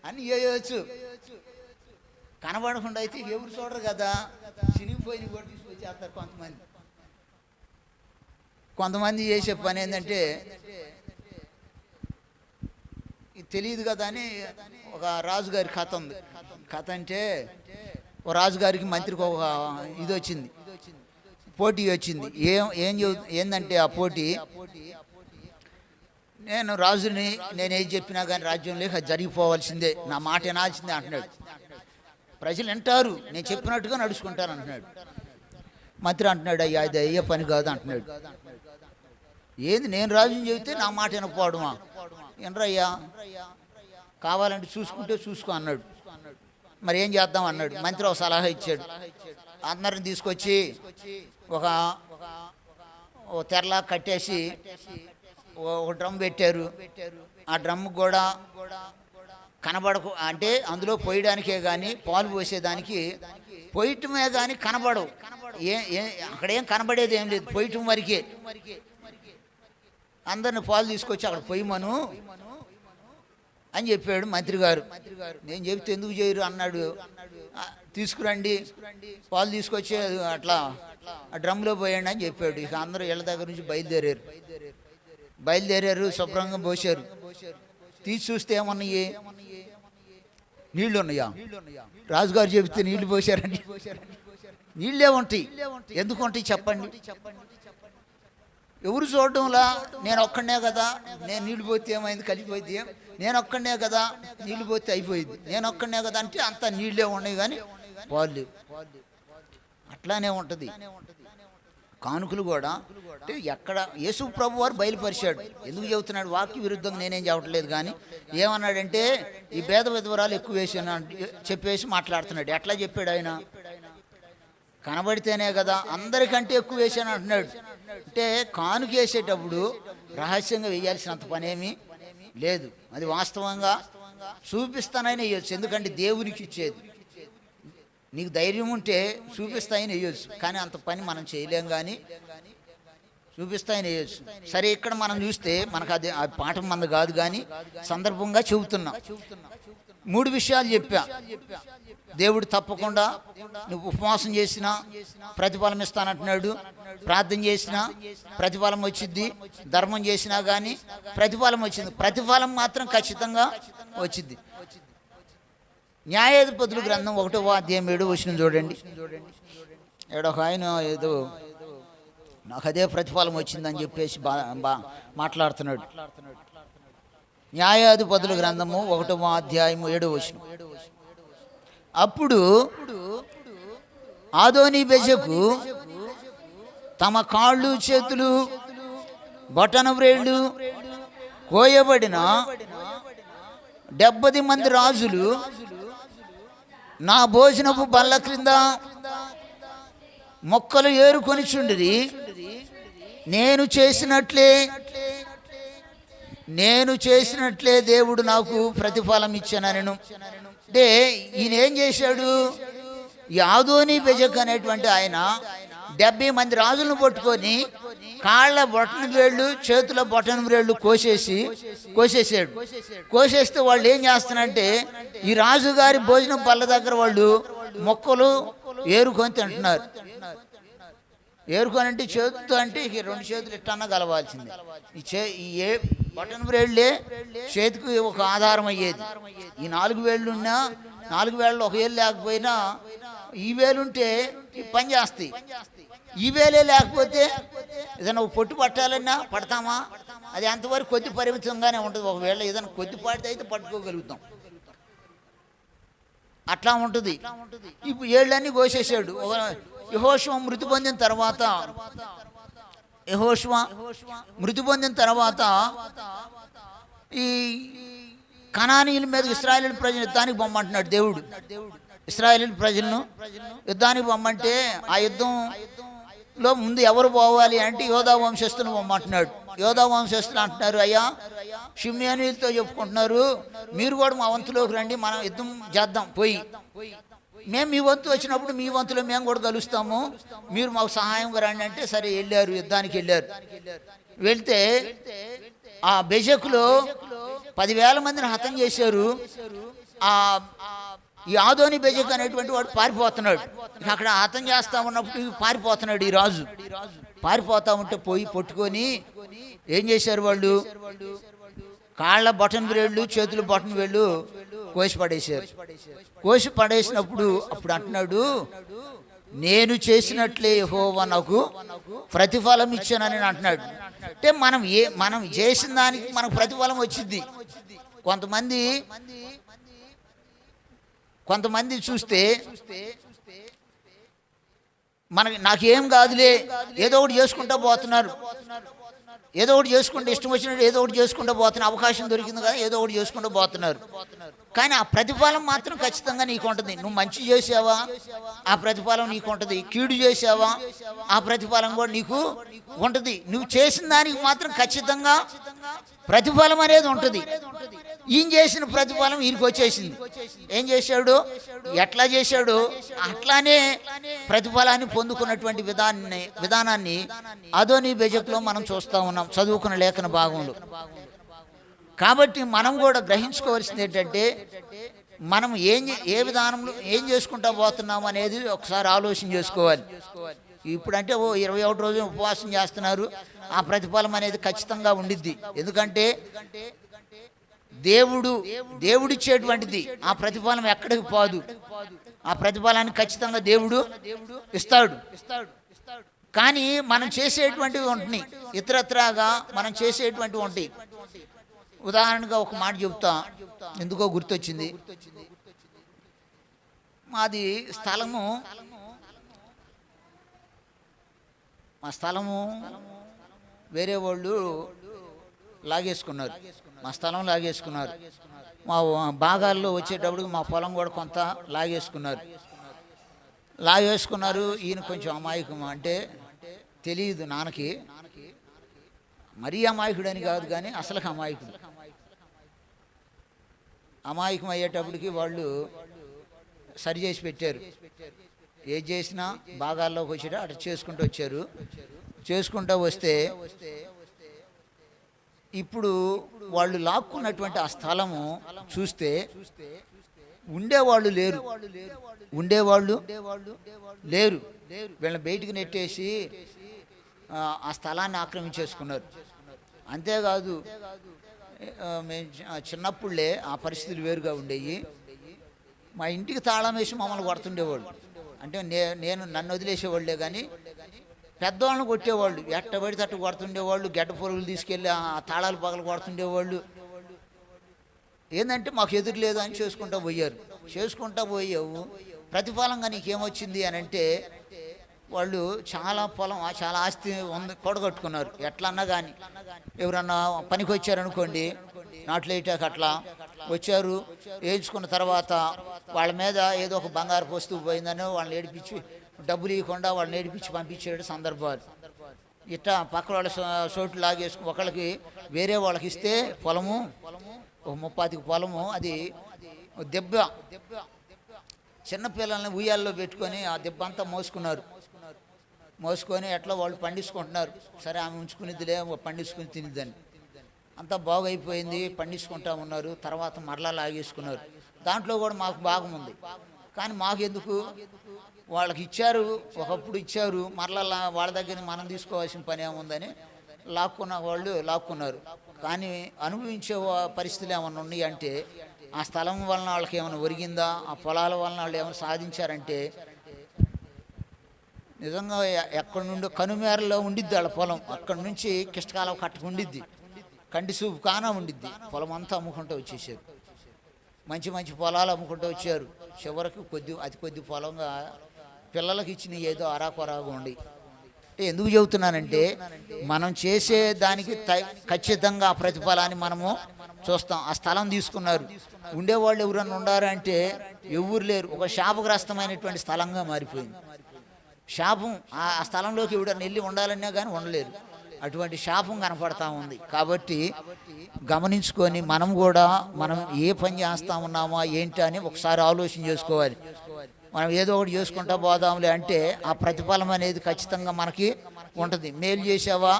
Speaker 1: అన్ని వేయవచ్చు. కనబడకుండా అయితే ఎవరు చూడరు కదా, చినిగిపోయిన కూడా తీసుకొచ్చి చేస్తారు కొంతమంది చేసే పని ఏంటంటే తెలియదు కదా అని. ఒక రాజుగారి కథ ఉంది. కథ అంటే ఒక రాజుగారికి మంత్రికి ఒక ఇది వచ్చింది, పోటీ వచ్చింది. ఏందంటే ఆ పోటీ, నేను రాజుని నేనేం చెప్పినా కానీ రాజ్యంలో జరిగిపోవాల్సిందే, నా మాట వినాల్సిందే అంటున్నాడు. ప్రజలు వింటారు, నేను చెప్పినట్టుగా నడుచుకుంటారు అంటున్నాడు. మంత్రి అంటున్నాడు, అయ్యా అది అయ్యే పని కాదు అంటున్నాడు. ఏంది, నేను రాజుని చెబితే నా మాట వినకపోవడమా? వినరయ్యా, కావాలంటే చూసుకో అన్నాడు. మరి ఏం చేద్దాం అన్నాడు. మంత్రి ఒక సలహా ఇచ్చాడు. అందరిని తీసుకొచ్చి ఒక తెరలా కట్టేసి ఒక డ్రమ్ పెట్టారు. ఆ డ్రమ్ కూడా కనబడకు, అంటే అందులో పోయడానికే కానీ పాలు పోసేదానికి పోయటమే కానీ కనబడవు. అక్కడేం కనబడేది ఏం లేదు, పోయటం వరకే. అందరిని పాలు తీసుకొచ్చి అక్కడ పొయ్యమను అని చెప్పాడు మంత్రి గారు. నేను చెబితే ఎందుకు చేయరు అన్నాడు. తీసుకురండి, పాలు తీసుకొచ్చి అట్లా ఆ డ్రమ్లో పోయండి అని చెప్పాడు. ఇక అందరూ ఇళ్ళ దగ్గర నుంచి బయలుదేరారు, శుభ్రంగా పోసారు. తీసి చూస్తే ఏమన్నాయి, నీళ్లు ఉన్నాయా? రాజుగారు చెబితే నీళ్లు పోసారండి. నీళ్ళే ఉంటాయి. ఎందుకు ఉంటాయి చెప్పండి? ఎవరు చూడడంలా, నేను ఒక్కడనే కదా, నేను నీళ్ళు పోతే ఏమైంది, కలిగిపోతే నేను ఒక్కడనే కదా, నీళ్ళు పోతే అయిపోయింది, నేను ఒక్కడనే కదా అంటే అంతా నీళ్ళే ఉన్నాయి కానీ పాలు. అట్లానే ఉంటుంది కానుకలు కూడా. అంటే ఎక్కడ యేసు ప్రభు వారు బయలుపరిచాడు. ఎందుకు చెబుతున్నాడు? వాక్య విరుద్ధంగా నేనేం చెప్పట్లేదు. కానీ ఏమన్నాడంటే ఈ భేద విధవరాలు ఎక్కువ వేసాను చెప్పేసి మాట్లాడుతున్నాడు. ఎట్లా చెప్పాడు ఆయన? కనబడితేనే కదా, అందరికంటే ఎక్కువ వేసాను అంటున్నాడు. అంటే కానుక వేసేటప్పుడు రహస్యంగా వేయాల్సినంత పనేమీ లేదు. అది వాస్తవంగా చూపిస్తానని వేయచ్చు. ఎందుకంటే దేవునికి ఇచ్చేది. నీకు ధైర్యం ఉంటే చూపిస్తాయని వేయచ్చు, కానీ అంత పని మనం చేయలేం. కానీ చూపిస్తాయని వేయచ్చు. సరే, ఇక్కడ మనం చూస్తే మనకు అది ఆ పాఠం మంది కాదు, కానీ సందర్భంగా చెబుతున్నా. 3 విషయాలు చెప్పా. దేవుడు తప్పకుండా నువ్వు ఉపవాసం చేసినా ప్రతిఫలం ఇస్తానంటున్నాడు, ప్రార్థన చేసినా ప్రతిఫలం వచ్చింది, ధర్మం చేసినా కానీ ప్రతిఫలం వచ్చింది. ప్రతిఫలం మాత్రం ఖచ్చితంగా వచ్చింది. న్యాయాధిపతుల గ్రంథం 1వ అధ్యాయం 7వ వచనం చూడండి. ఒక ఆయన ఏదో నాకు అదే ప్రతిఫలం వచ్చిందని చెప్పేసి మాట్లాడుతున్నాడు. న్యాయాధిపతుల గ్రంథము 1వ అధ్యాయం 7వ వచనం. అప్పుడు ఆదోని బెజకు తమ కాళ్ళు చేతులు బొటన వ్రేళ్ళు కోయబడిన 70 మంది రాజులు నా భోజనపు బల్ల క్రింద మొక్కలు ఏరుకొని చుండిరి. నేను చేసినట్లే దేవుడు నాకు ప్రతిఫలం ఇచ్చానను. అంటే ఈయన ఏం చేశాడు? ఈ ఆదోని బెజక్ అనేటువంటి ఆయన 70 మంది రాజులను పట్టుకొని కాళ్ళ బొటన వేళ్ళు చేతుల బొటన వేళ్ళు కోసేసాడు. కోసేస్తే వాళ్ళు ఏం చేస్తున్నారంటే ఈ రాజుగారి భోజనం బల్ల దగ్గర వాళ్ళు మొక్కలు ఏరుకొని తింటున్నారు. ఏరుకొని అంటే చేతుతో అంటే 2 చేతులు ఇట్టన్నా కలవాల్సిందే. ఈ బటన్ వేళ్ళే చేతికి ఒక ఆధారం అయ్యేది. ఈ 4 వేళ్ళు ఉన్నా 4 వేళ్ళు ఒక వేలు లేకపోయినా ఈ వేలుంటే పని చేస్తాయి. ఈ వేలే లేకపోతే ఏదైనా పొట్టు పట్టాలన్నా పడతామా? అది అంతవరకు కొద్ది పరిమితంగానే ఉంటుంది. ఒకవేళ ఏదైనా కొద్ది పాటితే అయితే పట్టుకోగలుగుతాం. అట్లా ఉంటుంది. ఇప్పుడు ఏళ్ళన్నీ కోసేసాడు. యెహోషువ మృతి పొందిన తర్వాత ఈ కనానీయుల మీద ఇశ్రాయేలు ప్రజలు యుద్ధానికి పొమ్మంటున్నాడు దేవుడు. ఇశ్రాయేలు ప్రజలను యుద్ధానికి పొమ్మంటే ఆ యుద్ధంలో ముందు ఎవరు పోవాలి అంటే యోధా వంశస్థులను పొమ్మంటున్నాడు. యోధా వంశస్థులు అంటున్నారు, అయ్యా షిమ్యోనీయులతో చెప్పుకుంటున్నారు, మీరు కూడా మా వంతులోకి రండి, మనం యుద్ధం చేద్దాం పోయి. మేము మీ వంతు వచ్చినప్పుడు మీ వంతులో మేము కూడా కలుస్తాము, మీరు మాకు సహాయంగా రండి అంటే సరే వెళ్ళారు, యుద్ధానికి వెళ్ళారు. వెళ్తే ఆ బెజకులో 10,000 మందిని హతం చేశారు. ఈ ఆదోని బెజక్ అనేటువంటి వాడు పారిపోతున్నాడు. అక్కడ హతం చేస్తా ఉన్నప్పుడు పారిపోతున్నాడు. ఈ రాజు పారిపోతా ఉంటే పోయి పట్టుకొని ఏం చేశారు వాళ్ళు, కాళ్ళ బటన్ వేళ్ళు చేతులు బటన్ వేళ్ళు కోసి పడేశారు. కోసి పడేసినప్పుడు అప్పుడు అంటున్నాడు, నేను చేసినట్లే యెహోవా నాకు ప్రతిఫలం ఇచ్చానని అంటున్నాడు. అంటే మనం చేసిన దానికి మనకు ప్రతిఫలం వచ్చింది. కొంతమంది చూస్తే నాకేం కాదులే, ఏదో ఒకటి చేసుకుంటా పోతున్నారు, ఏదో ఒకటి చేసుకుంటే ఇష్టం వచ్చినట్టు ఏదో ఒకటి చేసుకుంటూ పోతున్నారు, అవకాశం దొరికింది కదా ఏదో ఒకటి చేసుకుంటూ పోతున్నారు. కానీ ఆ ప్రతిఫలం మాత్రం ఖచ్చితంగా నీకు ఉంటుంది. నువ్వు మంచి చేసావా ఆ ప్రతిఫలం నీకు ఉంటుంది, కీడు చేసావా ఆ ప్రతిఫలం కూడా నీకు ఉంటుంది. నువ్వు చేసిన దానికి మాత్రం ఖచ్చితంగా ప్రతిఫలం అనేది ఉంటుంది. ఈయన చేసిన ప్రతిఫలం ఈయనకి వచ్చేసింది. ఏం చేశాడు, ఎట్లా చేశాడు అట్లానే ప్రతిఫలాన్ని పొందుకున్నటువంటి విధానాన్ని అదోని బెజకులో మనం చూస్తూ ఉన్నాం చదువుకున్న లేఖన భాగంలో. కాబట్టి మనం కూడా గ్రహించుకోవాల్సింది ఏంటంటే మనం ఏ విధానంలో ఏం చేసుకుంటా పోతున్నాం అనేది ఒకసారి ఆలోచన చేసుకోవాలి. ఇప్పుడంటే 21 రోజులు ఉపవాసం చేస్తున్నారు, ఆ ప్రతిఫలం అనేది ఖచ్చితంగా ఉండిద్ది. ఎందుకంటే దేవుడిచ్చేటువంటిది, ఆ ప్రతిఫలం ఎక్కడికి పోదు. ఆ ప్రతిఫలాన్ని ఖచ్చితంగా దేవుడు ఇస్తాడు. కానీ మనం చేసేటువంటివి ఉంటాయి, ఇతరత్రాగా మనం చేసేటువంటివి ఉంటాయి. ఉదాహరణగా ఒక మాట చెప్తా, ఎందుకో గుర్తొచ్చింది. మాది మా స్థలము వేరే వాళ్ళు లాగేసుకున్నారు, మా స్థలం లాగేసుకున్నారు. మా భాగాల్లో వచ్చేటప్పటికి మా పొలం కూడా కొంత లాగేసుకున్నారు. ఈయన కొంచెం అమాయకం, అంటే తెలియదు నాన్నకి, మరీ అమాయకుడని కాదు కానీ అసలు అమాయకం అయ్యేటప్పటికి వాళ్ళు సరి చేసి పెట్టారు. ఏది చేసినా భాగాల్లోకి వచ్చేట అటు చేసుకుంటూ వచ్చారు. ఇప్పుడు వాళ్ళు లాక్కున్నటువంటి ఆ స్థలము చూస్తే ఉండేవాళ్ళు లేరు. వీళ్ళని బయటికి నెట్టేసి ఆ స్థలాన్ని ఆక్రమించేసుకున్నారు. అంతేకాదు, మేము చిన్నప్పుడులే ఆ పరిస్థితులు వేరుగా ఉండేవి. మా ఇంటికి తాళం వేసి మమ్మల్ని కొడుతుండేవాళ్ళు. అంటే నన్ను వదిలేసేవాళ్ళే కానీ పెద్దవాళ్ళని కొట్టేవాళ్ళు, ఎట్టబడి తట్టు కొడుతుండేవాళ్ళు. గడ్డ పొరుగులు తీసుకెళ్ళి ఆ తాళాలు పగలు కొడుతుండేవాళ్ళు. ఏంటంటే మాకు ఎదురు లేదు అని చేసుకుంటూ పోయావు. ప్రతిఫలంగా నీకేమొచ్చింది అని అంటే వాళ్ళు చాలా ఆస్తి కూడగట్టుకున్నారు. ఎట్లన్నా కానీ ఎవరన్నా పనికి వచ్చారనుకోండి, నాట్లు వేయటానికి అట్లా వచ్చారు, వేయించుకున్న తర్వాత వాళ్ళ మీద ఏదో ఒక బంగారు వస్తువు పోయిందని వాళ్ళని ఏడిపించి డబ్బులు ఇవ్వకుండా వాళ్ళని ఏడిపించి పంపించే సందర్భాలు. ఇట్లా పక్క వాళ్ళ చోట్లు లాగేసుకుని ఒకళ్ళకి వేరే వాళ్ళకి ఇస్తే పొలము, ఒక 30 పొలము, అది దెబ్బ చిన్నపిల్లల్ని ఉయ్యాల్లో పెట్టుకొని ఆ దెబ్బ అంతా మోసుకొని ఎట్లా వాళ్ళు పండించుకుంటున్నారు. సరే ఆమె ఉంచుకునేదిలే, పండించుకుని తినేదని అంతా బాగైపోయింది, పండించుకుంటా ఉన్నారు. తర్వాత మరలా లాగేసుకున్నారు. దాంట్లో కూడా మాకు భాగం ఉంది. కానీ మాకెందుకు, వాళ్ళకి ఇచ్చారు, ఒకప్పుడు ఇచ్చారు, మరలా వాళ్ళ దగ్గర మనం తీసుకోవాల్సిన పని ఏముందని లాక్కున్నారు. కానీ అనుభవించే పరిస్థితులు ఏమైనా ఉన్నాయి అంటే, ఆ స్థలం వలన వాళ్ళకి ఏమైనా ఒరిగిందా, ఆ పొలాల వలన వాళ్ళు ఏమైనా సాధించారంటే నిజంగా ఎక్కడి నుండి కనుమేరలో ఉండిద్ది వాళ్ళ పొలం. అక్కడి నుంచి కిష్టకాలం కట్టుకు ఉండిద్ది, కంటి చూపు కానా ఉండిద్ది. పొలం అంతా అమ్ముకుంటూ వచ్చేసారు, మంచి పొలాలు అమ్ముకుంటూ వచ్చారు. చివరికి అతి కొద్ది పొలంగా పిల్లలకి ఇచ్చిన ఏదో అరాకొరాగా ఉండి. అంటే ఎందుకు చెబుతున్నానంటే మనం చేసే దానికి ఖచ్చితంగా ఆ ప్రతిఫలాన్ని మనము చూస్తాం. ఆ స్థలం తీసుకున్నారు, ఉండేవాళ్ళు ఎవరన్నా ఉండారంటే ఎవరు లేరు. ఒక శాపగ్రస్తమైనటువంటి స్థలంగా మారిపోయింది. శాపం ఆ స్థలంలోకి ఎవడన్నా వెళ్ళి ఉండాలన్నా కానీ ఉండలేరు. అటువంటి శాపం కనపడతా ఉంది. కాబట్టి గమనించుకొని మనం కూడా మనం ఏ పని చేస్తా ఉన్నామా ఏంటి అని ఒకసారి ఆలోచన చేసుకోవాలి. మనం ఏదో ఒకటి చేసుకుంటా పోదాంలే అంటే ఆ ప్రతిఫలం అనేది ఖచ్చితంగా మనకి ఉంటుంది. మేలు చేసావా,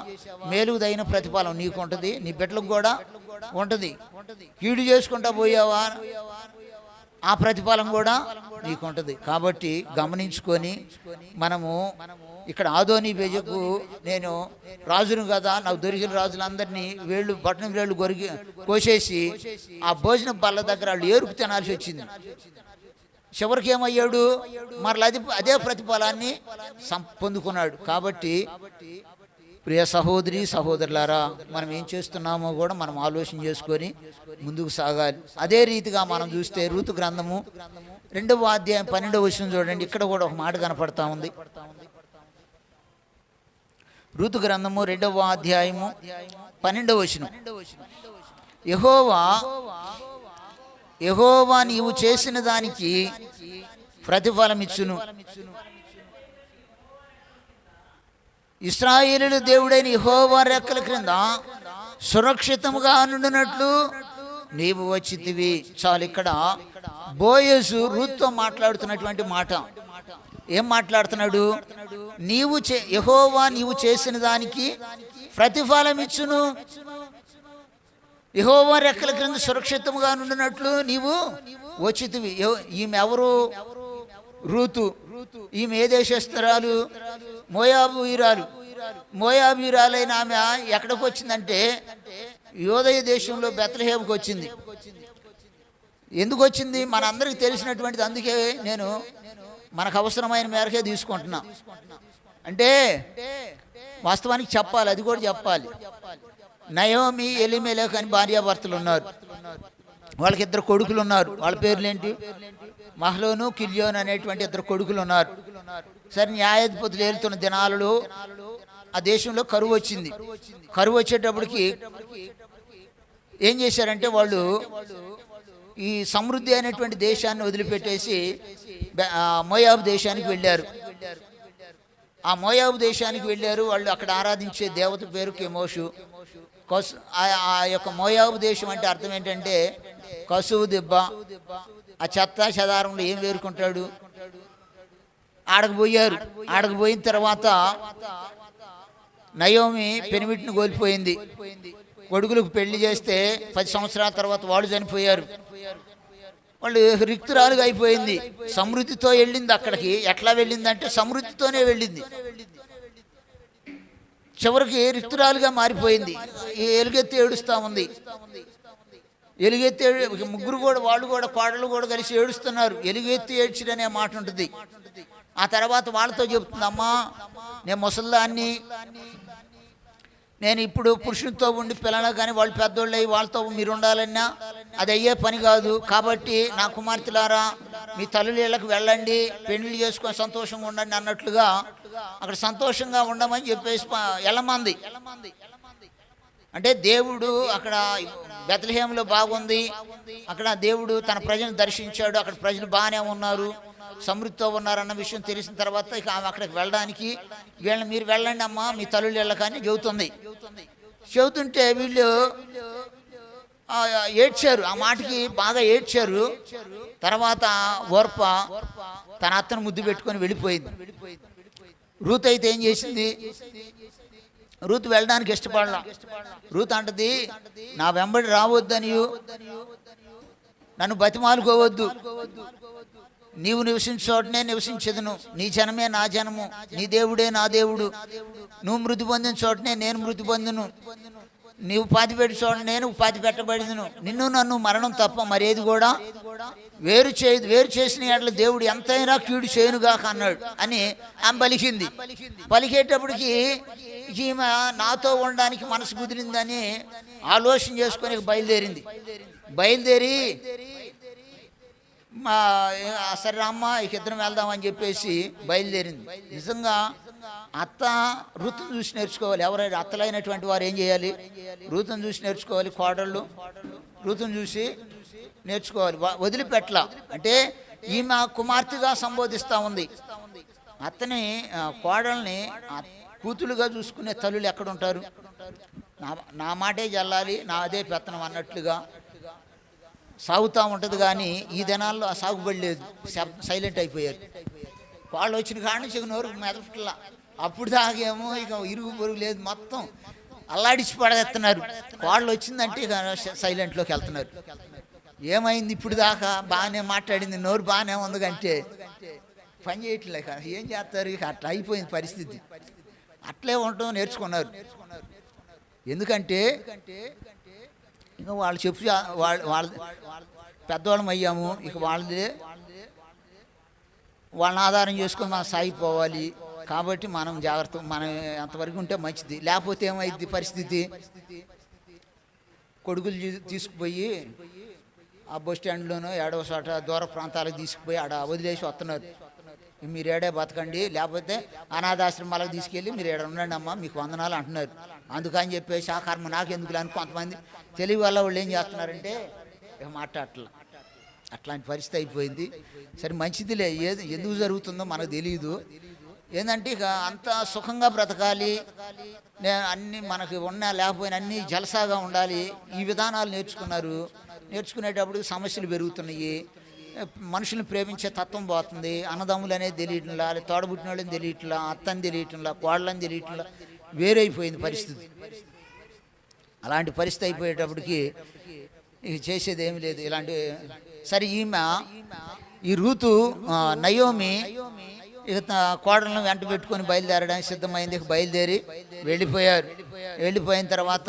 Speaker 1: మేలుకు తగిన ప్రతిఫలం నీకు ఉంటుంది, నీ బిడ్డలకు కూడా ఉంటుంది. కీడు చేసుకుంటా పోయావా, ఆ ప్రతిఫలం కూడా నీకు ఉంటుంది. కాబట్టి గమనించుకొని మనము ఇక్కడ ఆదోని బెజకు నేను రాజును కదా, నాకు దొరికిన రాజులందరినీ బట్టన వేళ్ళు కోసేసి ఆ భోజనం బల్ల దగ్గర వాళ్ళు ఏరుకు తినాల్సి వచ్చింది. చివరికి ఏమయ్యాడు, మరలా అదే ప్రతిఫలాన్ని పొందుకున్నాడు. కాబట్టి ప్రియ సహోదరి సహోదరులారా, మనం ఏం చేస్తున్నామో కూడా మనం ఆలోచన చేసుకొని ముందుకు సాగాలి. అదే రీతిగా మనం చూస్తే రూతు గ్రంథము 2వ అధ్యాయం 12వ వచనం చూడండి. ఇక్కడ కూడా ఒక మాట కనపడతా ఉంది. రూతు గ్రంథము 2వ అధ్యాయము 12వ వచనం. యెహోవా నీవు చేసిన దానికి ప్రతిఫలం ఇచ్చును. ఇశ్రాయేలు దేవుడైన యెహోవా రెక్కల క్రింద సురక్షితముగా నుండినట్లు నీవు వచ్చితివి. చాలు. ఇక్కడ బోయజు రూత్తో మాట్లాడుతున్నటువంటి మాట. ఏం మాట్లాడుతున్నాడు? యెహోవా నీవు చేసిన దానికి ప్రతిఫలం ఇచ్చును. యెహోవా రెక్కల క్రింద సురక్షితముగా నుండినట్లు నీవు వచ్చితివి. ఈమె ఎవరు? రూతు. ఈమె ఏ దేశస్తురాలు? మోయాబీయురాలు. మోయాబీయురాలైన ఆమె ఎక్కడికి వచ్చిందంటే యోదయ దేశంలో బెత్లెహేముకి వచ్చింది. ఎందుకు వచ్చింది మనందరికీ తెలిసినటువంటిది. అందుకే నేను మనకు అవసరమైన మేరకే తీసుకుంటున్నా. అంటే వాస్తవానికి చెప్పాలి, అది కూడా చెప్పాలి. నయోమి, ఎలిమెలెకు అని భార్యాభర్తలు ఉన్నారు. వాళ్ళకి 2 కొడుకులు ఉన్నారు. వాళ్ళ పేర్లేంటి? మహ్లోను, కిల్యోను అనేటువంటి 2 కొడుకులు ఉన్నారు. సరే, న్యాయాధిపతులు ఏలుతున్న దినాలలో ఆ దేశంలో కరువు వచ్చింది. కరువు వచ్చేటప్పటికి ఏం చేశారంటే వాళ్ళు ఈ సమృద్ధి అయినటువంటి దేశాన్ని వదిలిపెట్టేసి మోయాబు దేశానికి వెళ్ళారు. ఆ మోయాబు దేశానికి వెళ్ళారు. వాళ్ళు అక్కడ ఆరాధించే దేవత పేరు కెమోషు. ఆ యొక్క మోయాబు దేశం అంటే అర్థం ఏంటంటే కసువు దెబ్బ. ఆ చెత్త చెదారంలో ఏం వేరుకుంటాడు. ఆడకపోయారు. ఆడకపోయిన తర్వాత నయోమి పెనిమిటిని కోల్పోయింది. కొడుకులకు పెళ్లి చేస్తే 10 సంవత్సరాల తర్వాత వాళ్ళు చనిపోయారు. వాళ్ళు రిక్తురాలుగా అయిపోయింది. సమృద్ధితో వెళ్ళింది అక్కడికి. ఎట్లా వెళ్ళిందంటే సమృద్ధితోనే వెళ్ళింది. చివరికి రిక్తురాలుగా మారిపోయింది. ఎలుగెత్తి ఏడుస్తూ ఉంది. ఎలుగెత్తి ముగ్గురు కూడా వాళ్ళు కూడా కోడలు కూడా కలిసి ఏడుస్తున్నారు. ఎలుగెత్తి ఏడ్చిడనే మాట ఉంటుంది. ఆ తర్వాత వాళ్ళతో చెబుతుంది, అమ్మా నేను ముసల్దాన్ని, నేను ఇప్పుడు పురుషునితో ఉండి పిల్లలు కానీ వాళ్ళు పెద్దోళ్ళు అయ్యి వాళ్ళతో మీరు ఉండాలన్నా అది అయ్యే పని కాదు. కాబట్టి నా కుమార్తెలారా మీ తల్లులకు వెళ్ళండి, పెళ్లి చేసుకొని సంతోషంగా ఉండండి అన్నట్లుగా అక్కడ సంతోషంగా ఉండమని చెప్పేసి వెళ్ళమంది. అంటే దేవుడు అక్కడ బెత్లెహేములో బాగుంది. అక్కడ దేవుడు తన ప్రజలను దర్శించాడు. అక్కడ ప్రజలు బాగానే ఉన్నారు, సమృద్ధితో ఉన్నారన్న విషయం తెలిసిన తర్వాత ఇక ఆమె అక్కడికి వెళ్ళడానికి మీరు వెళ్ళండి అమ్మా మీ తల్లులు వెళ్ళకని చెబుతుంది. చెబుతుంటే వీళ్ళు ఏడ్చారు. ఆ మాటకి బాగా ఏడ్చారు. తర్వాత ఓర్ప తన అత్తను ముద్దు పెట్టుకొని వెళ్ళిపోయింది. రూత్ అయితే ఏం చేసింది? రూత్ వెళ్ళడానికి ఇష్టపడలా. రూత్ అంటది, నా వెంబడి రావద్దనియు, నన్ను బతిమాలుకోవద్దు, నీవు నివసించే చోటనే నివసించదును, నీ జనమే నా జనము, నీ దేవుడే నా దేవుడు, నువ్వు మృతి పొందిన చోటనే నేను మృతి పొందును, నీవు పాతిపెట్టి చోట నేను పాతి పెట్టబడిను, నిన్ను నన్ను మరణం తప్ప మరేది కూడా వేరు చేసిన ఎడల దేవుడు ఎంతైనా కీడు చేయనుగాక అన్నాడు అని ఆమె పలికింది. పలికేటప్పటికి ఈమె నాతో ఉండడానికి మనసు కుదిరిందని ఆలోచన చేసుకొని బయలుదేరి మా సరే రామ్మ ఇక ఇద్దరం వెళ్దామని చెప్పేసి బయలుదేరింది. నిజంగా అత్త ఋతుని చూసి నేర్చుకోవాలి. ఎవరైనా అత్తలైనటువంటి వారు ఏం చేయాలి? ఋతుని చూసి నేర్చుకోవాలి. కోడళ్ళు ఋతుని చూసి నేర్చుకోవాలి. వదిలిపెట్టలా. అంటే ఈమె కుమార్తెగా సంబోధిస్తూ ఉంది. అత్తని కోడల్ని కూతులుగా చూసుకునే తల్లులు ఎక్కడుంటారు? నా మాటే జల్లాలి, నాదే పెత్తనం అన్నట్లుగా సాగుతూ ఉంటుంది. కానీ ఈ దినాల్లో ఆ సాగుబడి లేదు, సైలెంట్ అయిపోయారు. వాళ్ళు వచ్చిన కాడి నుంచి నోరు మెదపట్లా. అప్పుడు దాకేమో ఇక ఇరుగు పొరుగు లేదు, మొత్తం అల్లాడిచి పడేస్తున్నారు. వాళ్ళు వచ్చిందంటే ఇక సైలెంట్లోకి వెళ్తున్నారు. ఏమైంది? ఇప్పుడు దాకా బాగానే మాట్లాడింది, నోరు బాగానే ఉంది అంటే పని చేయట్లే. ఏం చేస్తారు? ఇక అట్లా అయిపోయింది పరిస్థితి. అట్లే ఉండటం నేర్చుకున్నారు. ఎందుకంటే ఇక వాళ్ళు చెప్పు వాళ్ళ పెద్దవాళ్ళం అయ్యాము, ఇక వాళ్ళని ఆధారం చేసుకొని మనం సాగిపోవాలి. కాబట్టి మనం జాగ్రత్త, మనం ఎంతవరకు ఉంటే మంచిది. లేకపోతే ఏమైంది పరిస్థితి? కొడుకులు తీసుకుపోయి ఆ బస్ స్టాండ్లోనో ఏడో చోట దూర ప్రాంతాలకు తీసుకుపోయి ఆడ వదిలేసి వస్తున్నారు. మీరు ఏడే బతకండి, లేకపోతే అనాథాశ్రమాలకు తీసుకెళ్ళి మీరు ఏడ ఉండండి అమ్మా, మీకు వందనాలు అంటున్నారు. అందుకని చెప్పేసి ఆ కర్మ నాకు ఎందుకు అని కొంతమంది తెలివి వల్ల వాళ్ళు ఏం చేస్తున్నారంటే ఇక మాట్లాడట్లా. అట్లాంటి పరిస్థితి అయిపోయింది. సరే మంచిదిలే, ఎందుకు జరుగుతుందో మనకు తెలియదు. ఏంటంటే ఇక అంత సుఖంగా బ్రతకాలి, అన్నీ మనకి ఉన్నా లేకపోయినా అన్నీ జలసాగా ఉండాలి, ఈ విధానాలు నేర్చుకున్నారు. నేర్చుకునేటప్పుడు సమస్యలు పెరుగుతున్నాయి, మనుషుల్ని ప్రేమించే తత్వం పోతుంది. అన్నదమ్ములు అనేది తెలియట్లా, తోడబుట్టిన వాళ్ళని తెలియట్లా, అత్తని తెలియట్లా, కోళ్ళని తెలియట్లా, వేరైపోయింది పరిస్థితి. అలాంటి పరిస్థితి అయిపోయేటప్పటికి ఇక చేసేది ఏమి లేదు. ఇలాంటి సరే ఈ రూతు నయోమి ఇక కోడలను వెంట పెట్టుకొని బయలుదేరడానికి సిద్ధమైంది. ఇక బయలుదేరి వెళ్ళిపోయారు. వెళ్ళిపోయిన తర్వాత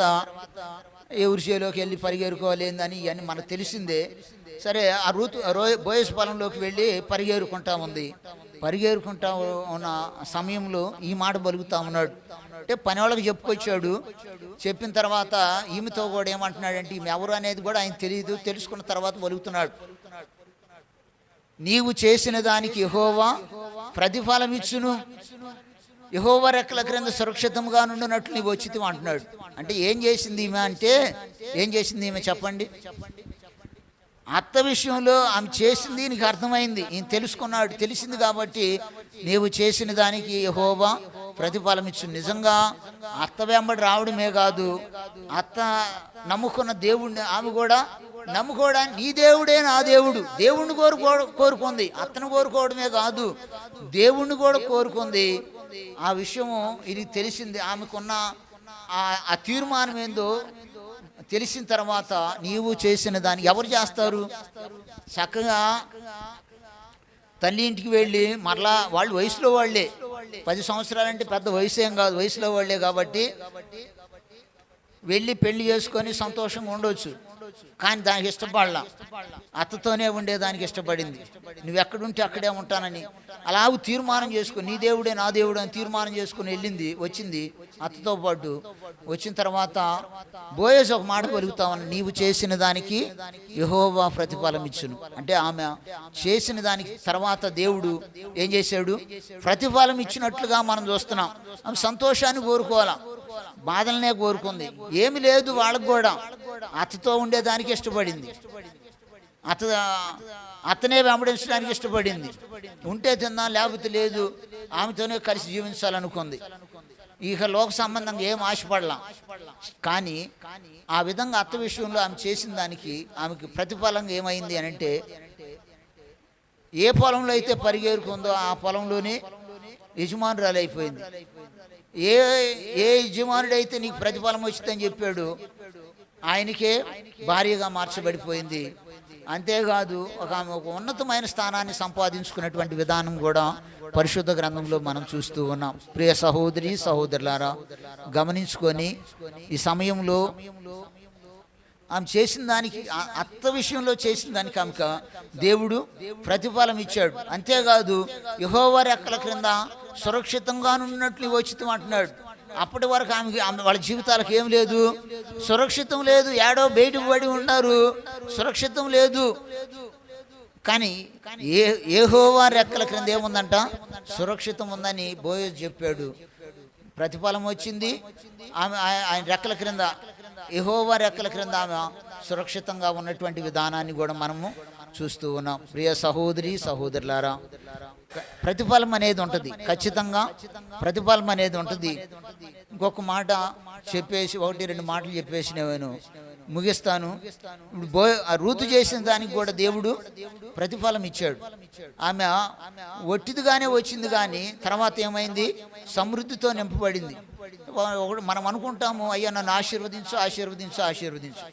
Speaker 1: ఎవరి చేలోకి వెళ్ళి పరిగెరుకోవాలి ఏందని ఇవన్నీ మనకు తెలిసిందే. సరే ఆ బోయస్ పొలంలోకి వెళ్ళి పరిగెరుకుంటా ఉంది. పరిగెరుకుంటా ఉన్న సమయంలో ఈ మాట బలుగుతా ఉన్నాడు. అంటే పని వాళ్ళకి చెప్పుకొచ్చాడు. చెప్పిన తర్వాత ఈమెతో కూడా ఏమంటున్నాడంటే ఈమె ఎవరు అనేది కూడా ఆయన తెలియదు. తెలుసుకున్న తర్వాత బలుగుతున్నాడు. నీవు చేసిన దానికి యెహోవా ప్రతిఫలం ఇచ్చును, యెహోవా రెక్కల క్రింద సురక్షితంగా నుండినట్లు నీవు వచ్చితివి అంటున్నాడు. అంటే ఏం చేసింది ఈమె అంటే, ఏం చేసింది ఈమె చెప్పండి? అత్త విషయంలో ఆమె చేసింది నీకు అర్థమైంది, ఈయన తెలుసుకున్నాడు. తెలిసింది కాబట్టి నీవు చేసిన దానికి యెహోవా ప్రతిఫలం ఇచ్చు. నిజంగా అత్త వెంబడి రావడమే కాదు, అత్త నమ్ముకున్న దేవుడిని ఆమె కూడా నమ్ముకోవడా. నీ దేవుడే నా దేవుడు, దేవుణ్ణి కోరుకుంది. అత్తను కోరుకోవడమే కాదు, దేవుణ్ణి కూడా కోరుకుంది. ఆ విషయము ఇది తెలిసింది. ఆమెకున్న ఆ తీర్మానం ఏందో తెలిసిన తర్వాత నీవు చేసిన దాన్ని ఎవరు చేస్తారు? చక్కగా తల్లి ఇంటికి వెళ్ళి మరలా వాళ్ళు వయసులో వాళ్ళే, 10 సంవత్సరాలంటే పెద్ద వయసు ఏం కాదు, వయసులో వాళ్ళే కాబట్టి వెళ్ళి పెళ్లి చేసుకొని సంతోషంగా ఉండొచ్చు. కానీ దానికి ఇష్టపడలా, అత్తతోనే ఉండేదానికి ఇష్టపడింది. నువ్వెక్కడుంటే అక్కడే ఉంటానని అలాగూ తీర్మానం చేసుకుని, నీ దేవుడే నా దేవుడు అని తీర్మానం చేసుకుని వచ్చింది అత్తతో పాటు. వచ్చిన తర్వాత బోయస్ ఒక మాట పలుకుతామని, నీవు చేసిన దానికి యెహోవా ప్రతిఫలం ఇచ్చును. అంటే ఆమె చేసిన దానికి తర్వాత దేవుడు ఏం చేశాడు? ప్రతిఫలం ఇచ్చినట్లుగా మనం చూస్తున్నాం. ఆమె సంతోషాన్ని కోరుకోవాలా, బాధలనే కోరుకుంది. ఏమి లేదు వాళ్ళకు కూడా, అత్తతో ఉండేదానికి ఇష్టపడింది, అతనే వెంబడించడానికి ఇష్టపడింది. ఉంటే తిందాం లేకపోతే లేదు, ఆమెతోనే కలిసి జీవించాలనుకుంది. ఇక లోక సంబంధంగా ఏం ఆశపడలా. కానీ ఆ విధంగా అత్త విషయంలో ఆమె చేసిన దానికి ఆమెకి ప్రతిఫలంగా ఏమైంది అని అంటే, ఏ పొలంలో అయితే పరిగెరుకుందో ఆ పొలంలోనే యజమానురాలు అయిపోయింది. ఏ యజమానుడైతే నీకు ప్రతిఫలం వచ్చిందని చెప్పాడు ఆయనకే భార్యగా మార్చబడిపోయింది. అంతేకాదు ఒక ఉన్నతమైన స్థానాన్ని సంపాదించుకున్నటువంటి విధానం కూడా పరిశుద్ధ గ్రంథంలో మనం చూస్తూ ఉన్నాం. ప్రియ సహోదరి సహోదరులారా, గమనించుకొని ఈ సమయంలో ఆమె చేసిన దానికి, అత్త విషయంలో చేసిన దానికి ఆమెకు దేవుడు ప్రతిఫలం ఇచ్చాడు. అంతేకాదు యెహోవా రెక్కల క్రింద సురక్షితంగా ఉన్నట్లు వచ్చితం అంటున్నాడు. అప్పటి వరకు ఆమె వాళ్ళ జీవితాలకు ఏం లేదు, సురక్షితం లేదు, ఏడో బయటకు పడి ఉన్నారు, సురక్షితం లేదు. కానీ యెహోవా రెక్కల క్రింద ఏముందంట? సురక్షితం ఉందని బోయజు చెప్పాడు. ప్రతిఫలం వచ్చింది. ఆమె ఆయన రెక్కల క్రింద, యెహోవా రెక్కల క్రింద ఆమె సురక్షితంగా ఉన్నటువంటి విధానాన్ని కూడా మనము చూస్తూ ఉన్నాం. ప్రియ సహోదరి సహోదరులారా, ప్రతిఫలం అనేది ఉంటుంది, ఖచ్చితంగా ప్రతిఫలం అనేది ఉంటుంది. ఇంకొక మాట చెప్పేసి, 1-2 మాటలు చెప్పేసి నేను ముగిస్తాను. ఇప్పుడు రూతు చేసిన దానికి కూడా దేవుడు ప్రతిఫలం ఇచ్చాడు. ఆమె ఒట్టిదిగానే వచ్చింది, కానీ తర్వాత ఏమైంది? సమృద్ధితో నింపబడింది. మనం అనుకుంటాము, అయ్యా నన్ను ఆశీర్వదించు ఆశీర్వదించు ఆశీర్వదించు.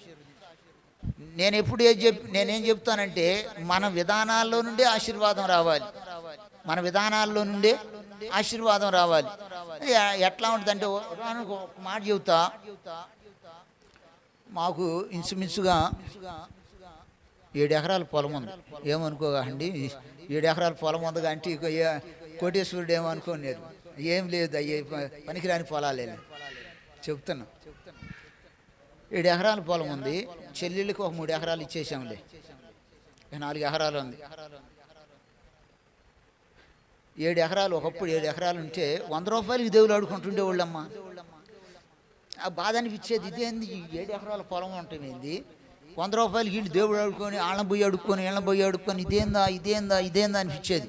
Speaker 1: నేనేం చెప్తానంటే, మన విధానాల్లో నుండే ఆశీర్వాదం రావాలి. మన విధానాల్లో నుండే ఆశీర్వాదం రావాలి. ఎట్లా ఉంటుందంటే, ఒక మాట చెబుతా. మాకు ఇంచుమించుగా 7 ఎకరాల పొలం ఉంది. ఏమనుకోకండి, 7 ఎకరాల పొలం ఉంది అంటే కోటేశ్వరుడు ఏమనుకోలేరు. ఏం లేదు, అయ్యే పనికిరాని పొలాలే చెప్తున్నా. 7 ఎకరాల పొలం ఉంది. చెల్లెళ్ళకి ఒక 3 ఎకరాలు ఇచ్చేసాంలే, 4 ఎకరాలు ఉంది. 7 ఎకరాలు, ఒకప్పుడు 7 ఎకరాలు ఉంటే 100 రూపాయలకి దేవుళ్ళు ఆడుకుంటుండే వాళ్ళమ్మ. ఆ బాధ అనిపించేది, ఇదేంది 7 ఎకరాల పొలం ఉంటుంది, 100 రూపాయలకి వీళ్ళు దేవుడు ఆడుకొని, ఆళ్ళ పోయి అడుక్కొని, వీళ్ళ పోయి అడుక్కొని, ఇదేందా అనిపించేది.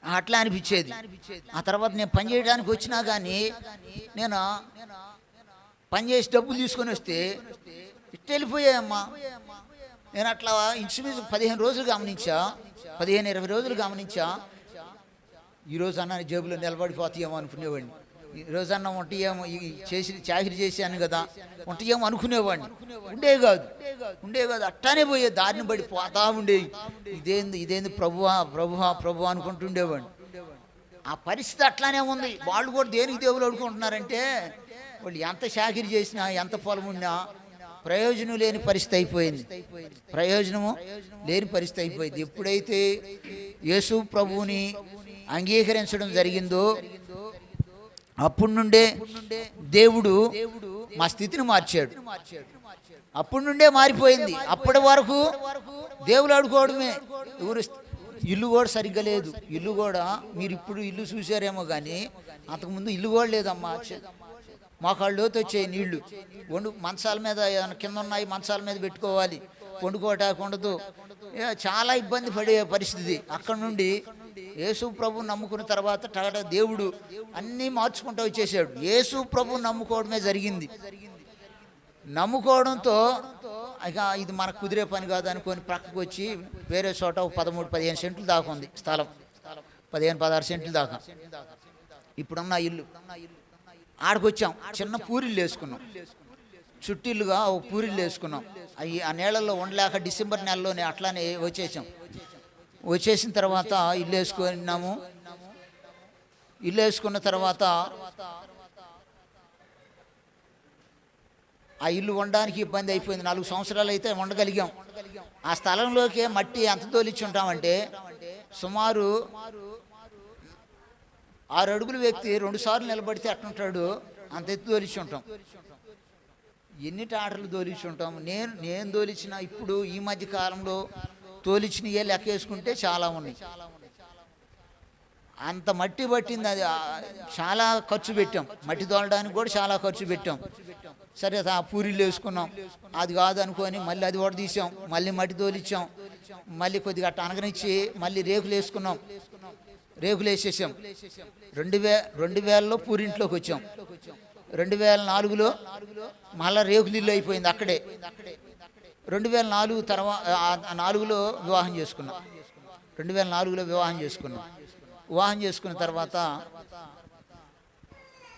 Speaker 1: అట్లా అనిపించేది. ఆ తర్వాత నేను పని చేయడానికి వచ్చినా కానీ, నేను పని చేసి డబ్బులు తీసుకొని వస్తే ఇట్టు వెళ్ళిపోయాయమ్మా. నేను అట్లా ఇంచుమించు 15 రోజులు గమనించా, 15-20 రోజులు గమనించా. ఈరోజు అన్న జేబులో నిలబడిపోతాయేమో అనుకునేవాడిని. ఈరోజన్నా ఉంటాయేమో, చేసి చాకిరి చేశాను కదా, ఉంటాయేమో అనుకునేవాడిని. ఉండేవి కాదు, అట్టానే పోయే దారిని పడి పోతా ఉండేవి. ఇదేంది ప్రభువా అనుకుంటుండేవాడిని. ఆ పరిస్థితి అట్లానే ఉంది. వాళ్ళు కూడా దేనికి దేవులు అడుకుంటున్నారంటే, వాళ్ళు ఎంత చాకిరి చేసినా, ఎంత పొలం ఉన్నా ప్రయోజనం లేని పరిస్థితి అయిపోయింది. ఎప్పుడైతే యేసు ప్రభువుని అంగీకరించడం జరిగిందో, అప్పటి నుండే దేవుడు మా స్థితిని మార్చాడు. అప్పటి నుండే మారిపోయింది. అప్పటి వరకు దేవుడు ఆడుకోవడమే. ఇల్లు కూడా సరిగ్గా లేదు. ఇల్లు కూడా మీరు ఇప్పుడు ఇల్లు చూసారేమో కానీ, అంతకుముందు ఇల్లు కూడా లేదమ్మా. మోకాళ్ళ లోతు వచ్చాయి నీళ్లు. మంచాల మీద కింద ఉన్నాయి, మంచాల మీద పెట్టుకోవాలి, వండుకోవటానికి ఉండదు. చాలా ఇబ్బంది పడే పరిస్థితి. అక్కడ నుండి యేసు ప్రభు నమ్ముకున్న తర్వాత దేవుడు అన్నీ మార్చుకుంటూ వచ్చేసాడు. యేసు ప్రభు నమ్ముకోవడమే జరిగింది. నమ్ముకోవడంతో ఇక ఇది మనకు కుదిరే పని కాదు అనుకొని ప్రక్కకు వచ్చి వేరే చోట 13-15 సెంట్లు దాకా ఉంది స్థలం, 15-16 సెంట్లు దాకా ఇప్పుడున్న ఇల్లు. ఆడకొచ్చాం, చిన్న పూరిళ్ళు వేసుకున్నాం, చుట్టిల్లుగా ఓ పూరిళ్ళు వేసుకున్నాం. ఆ నీళ్ళల్లో ఉండలేక డిసెంబర్ నెలలోనే అట్లానే వచ్చేసిన తర్వాత ఇల్లు వేసుకున్నాము. ఇల్లు వేసుకున్న తర్వాత ఆ ఇల్లు ఉండడానికి ఇబ్బంది అయిపోయింది. 4 సంవత్సరాలు అయితే ఉండగలిగాం. ఆ స్థలంలోకి మట్టి ఎంత తోలిచ్చి ఉంటామంటే, సుమారు 6 అడుగుల వ్యక్తి 2 సార్లు నిలబడితే అట్టుంటాడు, అంత ఎత్తు తోలిచ్చి ఉంటాం. ఎన్ని టాటర్లు తోలిచ్చి ఉంటాం. నేను తోలిచ్చిన, ఇప్పుడు ఈ మధ్య కాలంలో తోలిచ్చినయే లెక్క వేసుకుంటే చాలా ఉన్నాయి. అంత మట్టి పట్టింది. అది చాలా ఖర్చు పెట్టాం. మట్టి తోలడానికి కూడా చాలా ఖర్చు పెట్టాం. సరే ఆ పూరీలు వేసుకున్నాం. అది కాదు అనుకొని మళ్ళీ అది కూడా తీసాం, మళ్ళీ మట్టి తోలిచ్చాం, మళ్ళీ కొద్దిగా అట్ట అనగనిచ్చి మళ్ళీ రేకులు వేసుకున్నాం. రేకులు వేసేసాం. 2000లో పూరింట్లోకి వచ్చాం. 2004లో మళ్ళీ రేకులు ఇల్లు అయిపోయింది అక్కడే. 2004 తర్వాత 4లో వివాహం చేసుకున్నాం. 2004లో వివాహం చేసుకున్న తర్వాత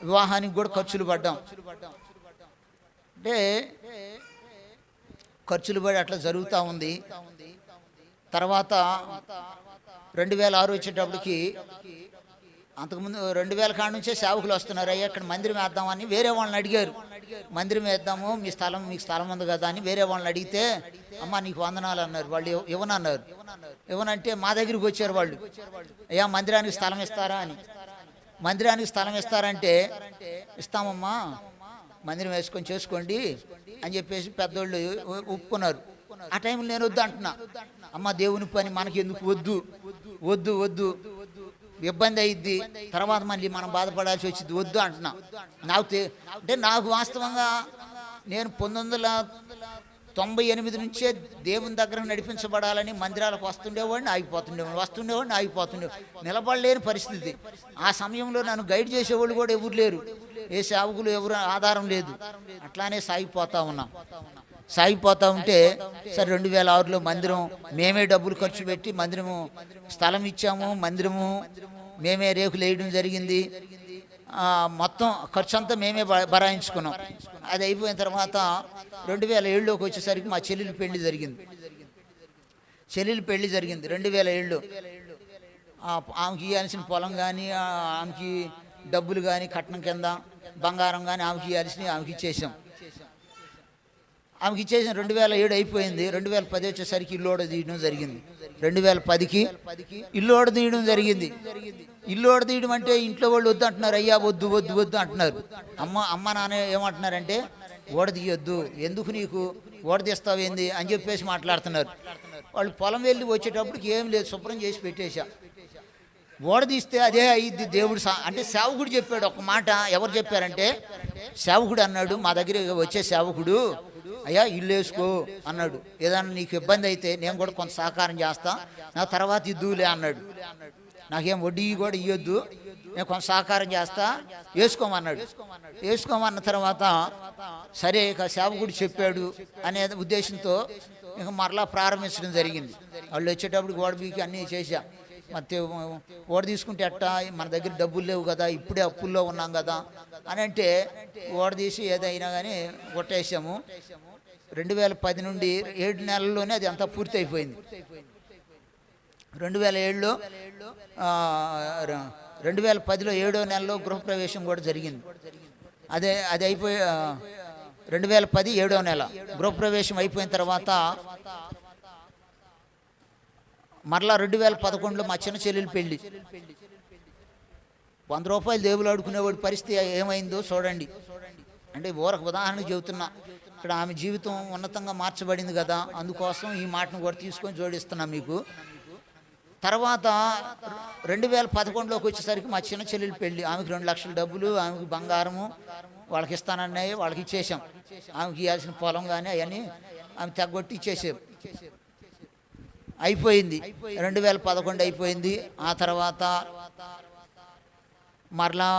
Speaker 1: వివాహానికి కూడా ఖర్చులు పడ్డాం. అంటే ఖర్చులు పడి అట్లా జరుగుతూ ఉంది. తర్వాత 2006 వచ్చేటప్పటికి, అంతకుముందు 2000 కాడ నుంచే సేవకులు వస్తున్నారు. అయ్యా ఇక్కడ మందిరం వేద్దామని వేరే వాళ్ళని అడిగారు. మందిరం వేద్దాము, మీకు స్థలం ఉంది కదా అని వేరే వాళ్ళని అడిగితే, అమ్మ నీకు వందనాలు అన్నారు. వాళ్ళు ఇవ్వనన్నారు. ఇవ్వనంటే మా దగ్గరికి వచ్చారు వాళ్ళు, అయ్యా మందిరానికి స్థలం ఇస్తారా అని. మందిరానికి స్థలం ఇస్తారంటే, ఇస్తామమ్మా, మందిరం వేసుకొని చేసుకోండి అని చెప్పేసి పెద్దోళ్ళు ఒప్పుకున్నారు. ఆ టైంలో నేను వద్దు అంటున్నా, అమ్మ దేవుని పని మనకి ఎందుకు, వద్దు వద్దు వద్దు, ఇబ్బంది అయ్యిద్ది, తర్వాత మళ్ళీ మనం బాధపడాల్సి వచ్చింది, వద్దు అంటున్నా. అంటే నాకు వాస్తవంగా నేను 1998 నుంచే దేవుని దగ్గర నడిపించబడాలని మందిరాలకు వస్తుండేవాడిని, ఆగిపోతుండేవాడిని, నిలబడలేని పరిస్థితి. ఆ సమయంలో నన్ను గైడ్ చేసేవాళ్ళు కూడా ఎవరు లేరు, ఏ సేవకులు ఎవరు ఆధారం లేదు. అట్లానే సాగిపోతా ఉంటే సరే 2006లో మందిరం మేమే డబ్బులు ఖర్చు పెట్టి మందిరము స్థలం ఇచ్చాము, మందిరము మేమే రేకులు వేయడం జరిగింది, మొత్తం ఖర్చు అంతా మేమే భరాయించుకున్నాం. అది అయిపోయిన తర్వాత 2007లోకి వచ్చేసరికి మా చెల్లెలు పెళ్లి జరిగింది. 2007లో ఆమెకి ఇవ్వాల్సిన పొలం కానీ, ఆమెకి డబ్బులు కానీ, కట్నం కింద బంగారం కానీ ఆమెకి ఇవ్వాల్సినవి ఆమెకి ఇచ్చేసాం. 2007 అయిపోయింది. 2010 వచ్చేసరికి ఇల్లు తీయడం జరిగింది. 2010కి ఇల్లు తీయడం జరిగింది. ఇల్లు తీయడం అంటే ఇంట్లో వాళ్ళు వద్దు అంటున్నారు, అయ్యా వద్దు వద్దు వద్దు అంటున్నారు. అమ్మ నాన్న ఏమంటున్నారంటే ఓడ తీయొద్దు, ఎందుకు నీకు ఓడ తీస్తావేంది అని చెప్పేసి మాట్లాడుతున్నారు. వాళ్ళు పొలం వెళ్ళి వచ్చేటప్పటికి ఏం లేదు, శుభ్రం చేసి పెట్టేశా. ఓడ తీస్తే అదే అయ్యిద్ది దేవుడు అంటే సేవకుడు చెప్పాడు ఒక మాట. ఎవరు చెప్పారంటే సేవకుడు అన్నాడు, మా దగ్గర వచ్చే సేవకుడు, అయ్యా ఇల్లు వేసుకో అన్నాడు, ఏదన్నా నీకు ఇబ్బంది అయితే నేను కూడా కొంత సహకారం చేస్తా, నా తర్వాత ఇద్దులే అన్నాడు. నాకేం వడ్డీ కూడా ఇవ్వద్దు, నేను కొంత సహకారం చేస్తా, వేసుకోమన్న తర్వాత సరే ఇక సేవకుడు చెప్పాడు అనే ఉద్దేశంతో ఇక మరలా ప్రారంభించడం జరిగింది. వాళ్ళు వచ్చేటప్పుడు గోడ బీకి అన్నీ చేశా. మరి ఓడ తీసుకుంటే ఎట్టా, మన దగ్గర డబ్బులు లేవు కదా, ఇప్పుడే అప్పుల్లో ఉన్నాం కదా అని అంటే ఓడ తీసి ఏదైనా కానీ కొట్టేసాము. 2010 నుండి 7 నెలల్లోనే అది అంతా పూర్తి అయిపోయింది. 2007లో 2010లో 7వ నెలలో గృహప్రవేశం కూడా జరిగింది. అది అయిపోయి 2010 7వ నెల గృహప్రవేశం అయిపోయిన తర్వాత మరలా 2011లో మా చిన్న చెల్లెలు పెళ్ళి. 100 రూపాయలు దేవులు ఆడుకునేవాడి పరిస్థితి ఏమైందో చూడండి. అంటే ఊరకు ఉదాహరణకు చెబుతున్నా, ఇక్కడ ఆమె జీవితం ఉన్నతంగా మార్చబడింది కదా, అందుకోసం ఈ మాటను కూడా తీసుకొని జోడిస్తున్నా మీకు. తర్వాత 2011లోకి వచ్చేసరికి మా చిన్న చెల్లెలు పెళ్ళి. ఆమెకి 2 లక్షల డబ్బులు, ఆమెకి బంగారము వాళ్ళకి ఇస్తానన్నాయి, వాళ్ళకి ఇచ్చేసాం. ఆమెకి ఇవ్వాల్సిన పొలం కానీ అవన్నీ ఆమె తగ్గొట్టి ఇచ్చేసాం. అయిపోయింది. 2011 అయిపోయింది. ఆ తర్వాత మరలా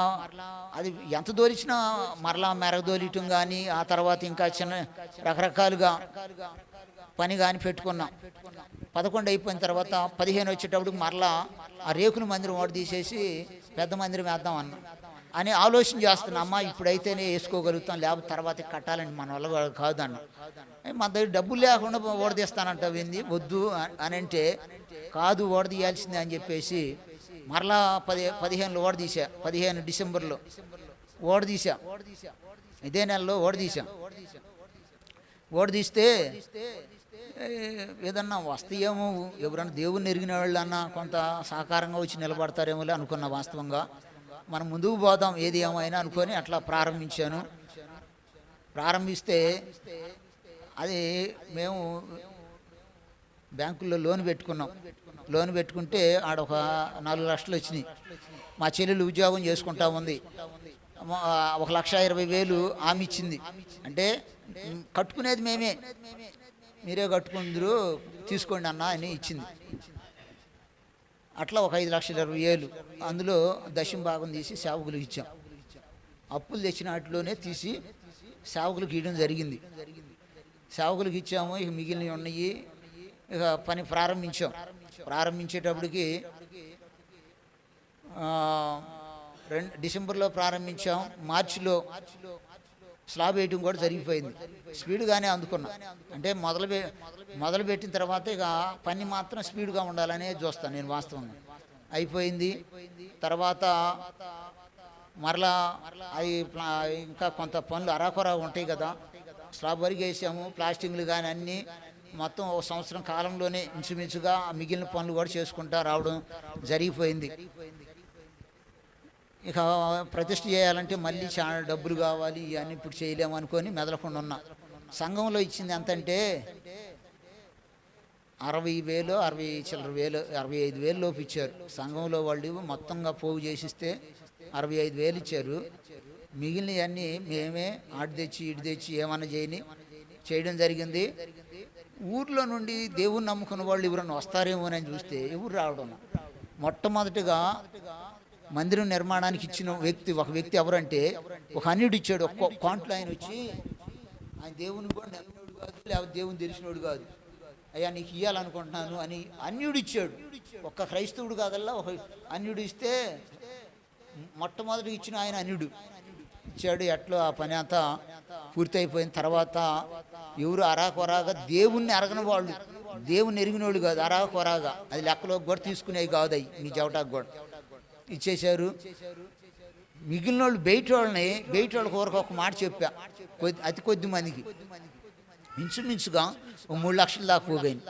Speaker 1: అది ఎంత దోలిచ్చినా మరలా మెరగదోలియటం కానీ, ఆ తర్వాత ఇంకా చిన్న రకరకాలుగా పని కానీ పెట్టుకున్నాం. 11 అయిపోయిన తర్వాత 15 వచ్చేటప్పుడు మరలా ఆ రేకుల మందిరం ఓడ తీసేసి పెద్ద మందిరం వేద్దాం అని ఆలోచన చేస్తున్నా. అమ్మ ఇప్పుడైతేనే వేసుకోగలుగుతాం, లేకపోతే తర్వాత కట్టాలండి, మన వల్ల కాదన్న. మన దగ్గర డబ్బులు లేకుండా ఓడ తీస్తానంటావు ఏంది, వద్దు అని అంటే కాదు ఓడ తీయాల్సిందే అని చెప్పేసి మరలా 15లో ఓడ తీసా. 15 డిసెంబర్లో ఓడ తీసా. ఇదే నెలలో ఓడ తీసాం. ఓడ తీస్తే ఏదన్నా వస్తాయేమో, ఎవరన్నా దేవుణ్ణి ఎరిగిన వాళ్ళన్నా కొంత సహకారంగా వచ్చి నిలబడతారేమో అనుకున్నా. వాస్తవంగా మనం ముందుకు పోదాం ఏది ఏమైనా అనుకొని అట్లా ప్రారంభిస్తే అది మేము బ్యాంకుల్లో లోన్ పెట్టుకుంటే ఆడొక 4 లక్షలు వచ్చినాయి. మా చెల్లెలు ఉద్యోగం చేసుకుంటా ఉంది, 1,20,000 ఆమె ఇచ్చింది. అంటే కట్టుకునేది మేమే, మీరే కట్టుకుందరు తీసుకోండి అన్న అని ఇచ్చింది. అట్లా ఒక 5,20,000 అందులో దశం భాగం తీసి సేవకులకు ఇచ్చాం. అప్పులు తెచ్చిన వాటిలోనే తీసి సేవకులకు ఇవ్వడం జరిగింది. సేవకులకు ఇచ్చాము. ఇక మిగిలినవి ఉన్నాయి. ఇక పని ప్రారంభించేటప్పటికి డిసెంబర్లో ప్రారంభించాం. మార్చిలో స్లాబ్ వేయటం కూడా జరిగిపోయింది. స్పీడ్గానే అందుకున్నా. అంటే మొదలుపెట్టిన తర్వాత ఇక పని మాత్రం స్పీడ్గా ఉండాలనే చూస్తాను నేను వాస్తవంగా. అయిపోయింది. తర్వాత మరలా అవి ఇంకా కొంత పనులు అరాకొరా ఉంటాయి కదా, స్లాబ్ వరకు వేసాము. ప్లాస్టింగ్లు కానీ అన్నీ మొత్తం 1 సంవత్సరం కాలంలోనే ఇంచుమించుగా మిగిలిన పనులు కూడా చేసుకుంటా రావడం జరిగిపోయింది. ఇక ప్రతిష్ఠ చేయాలంటే మళ్ళీ చాలా డబ్బులు కావాలి, ఇవన్నీ ఇప్పుడు చేయలేము అనుకొని మెదలకుండా ఉన్నా. సంఘంలో ఇచ్చింది ఎంతంటే 60,000 60 చిల్లర వేలు 65,000 లోపు ఇచ్చారు. సంఘంలో వాళ్ళు మొత్తంగా పోగు చేసిస్తే 65,000 ఇచ్చారు. మిగిలినవన్నీ మేమే ఆడు తెచ్చి ఇటు తెచ్చి ఏమన్నా చేయడం జరిగింది. ఊర్లో నుండి దేవుని నమ్ముకున్న వాళ్ళు ఎవరన్నా వస్తారేమోనని చూస్తే ఎవరు రావడం. మొట్టమొదటిగా మందిరం నిర్మాణానికి ఇచ్చిన ఒక వ్యక్తి ఎవరంటే ఒక అన్యుడు ఇచ్చాడు. ఒక్క కాంట్లో ఆయన వచ్చి, ఆయన దేవుని కూడా నమ్మినోడు కాదు, లేకపోతే దేవుని తెలిసినోడు కాదు, అయ్యా నీకు ఇవ్వాలనుకుంటున్నాను అని అన్యుడు ఇచ్చాడు. ఒక్క క్రైస్తవుడు కాదల్లా ఒక అన్యుడు ఇస్తే మొట్టమొదటి ఇచ్చిన ఆయన అన్యుడు ఇచ్చాడు. ఎట్లా ఆ పని అంతా పూర్తయిపోయిన తర్వాత ఎవరు అరాకొరాగా దేవుణ్ణి అరగని వాళ్ళు, దేవుని ఎరిగిన వాళ్ళు కాదు, అరాకొరాగా అది లెక్కలోకి కూడా తీసుకునేవి కాదు, అవి మీ జవటాకు కూడా ఇచ్చేశారు. మిగిలిన వాళ్ళు బయట వాళ్ళ కొరకు ఒక మాట చెప్పా, అతి కొద్ది మందికి ఇంచుమించుగా 3 లక్షల దాకా పోయింది.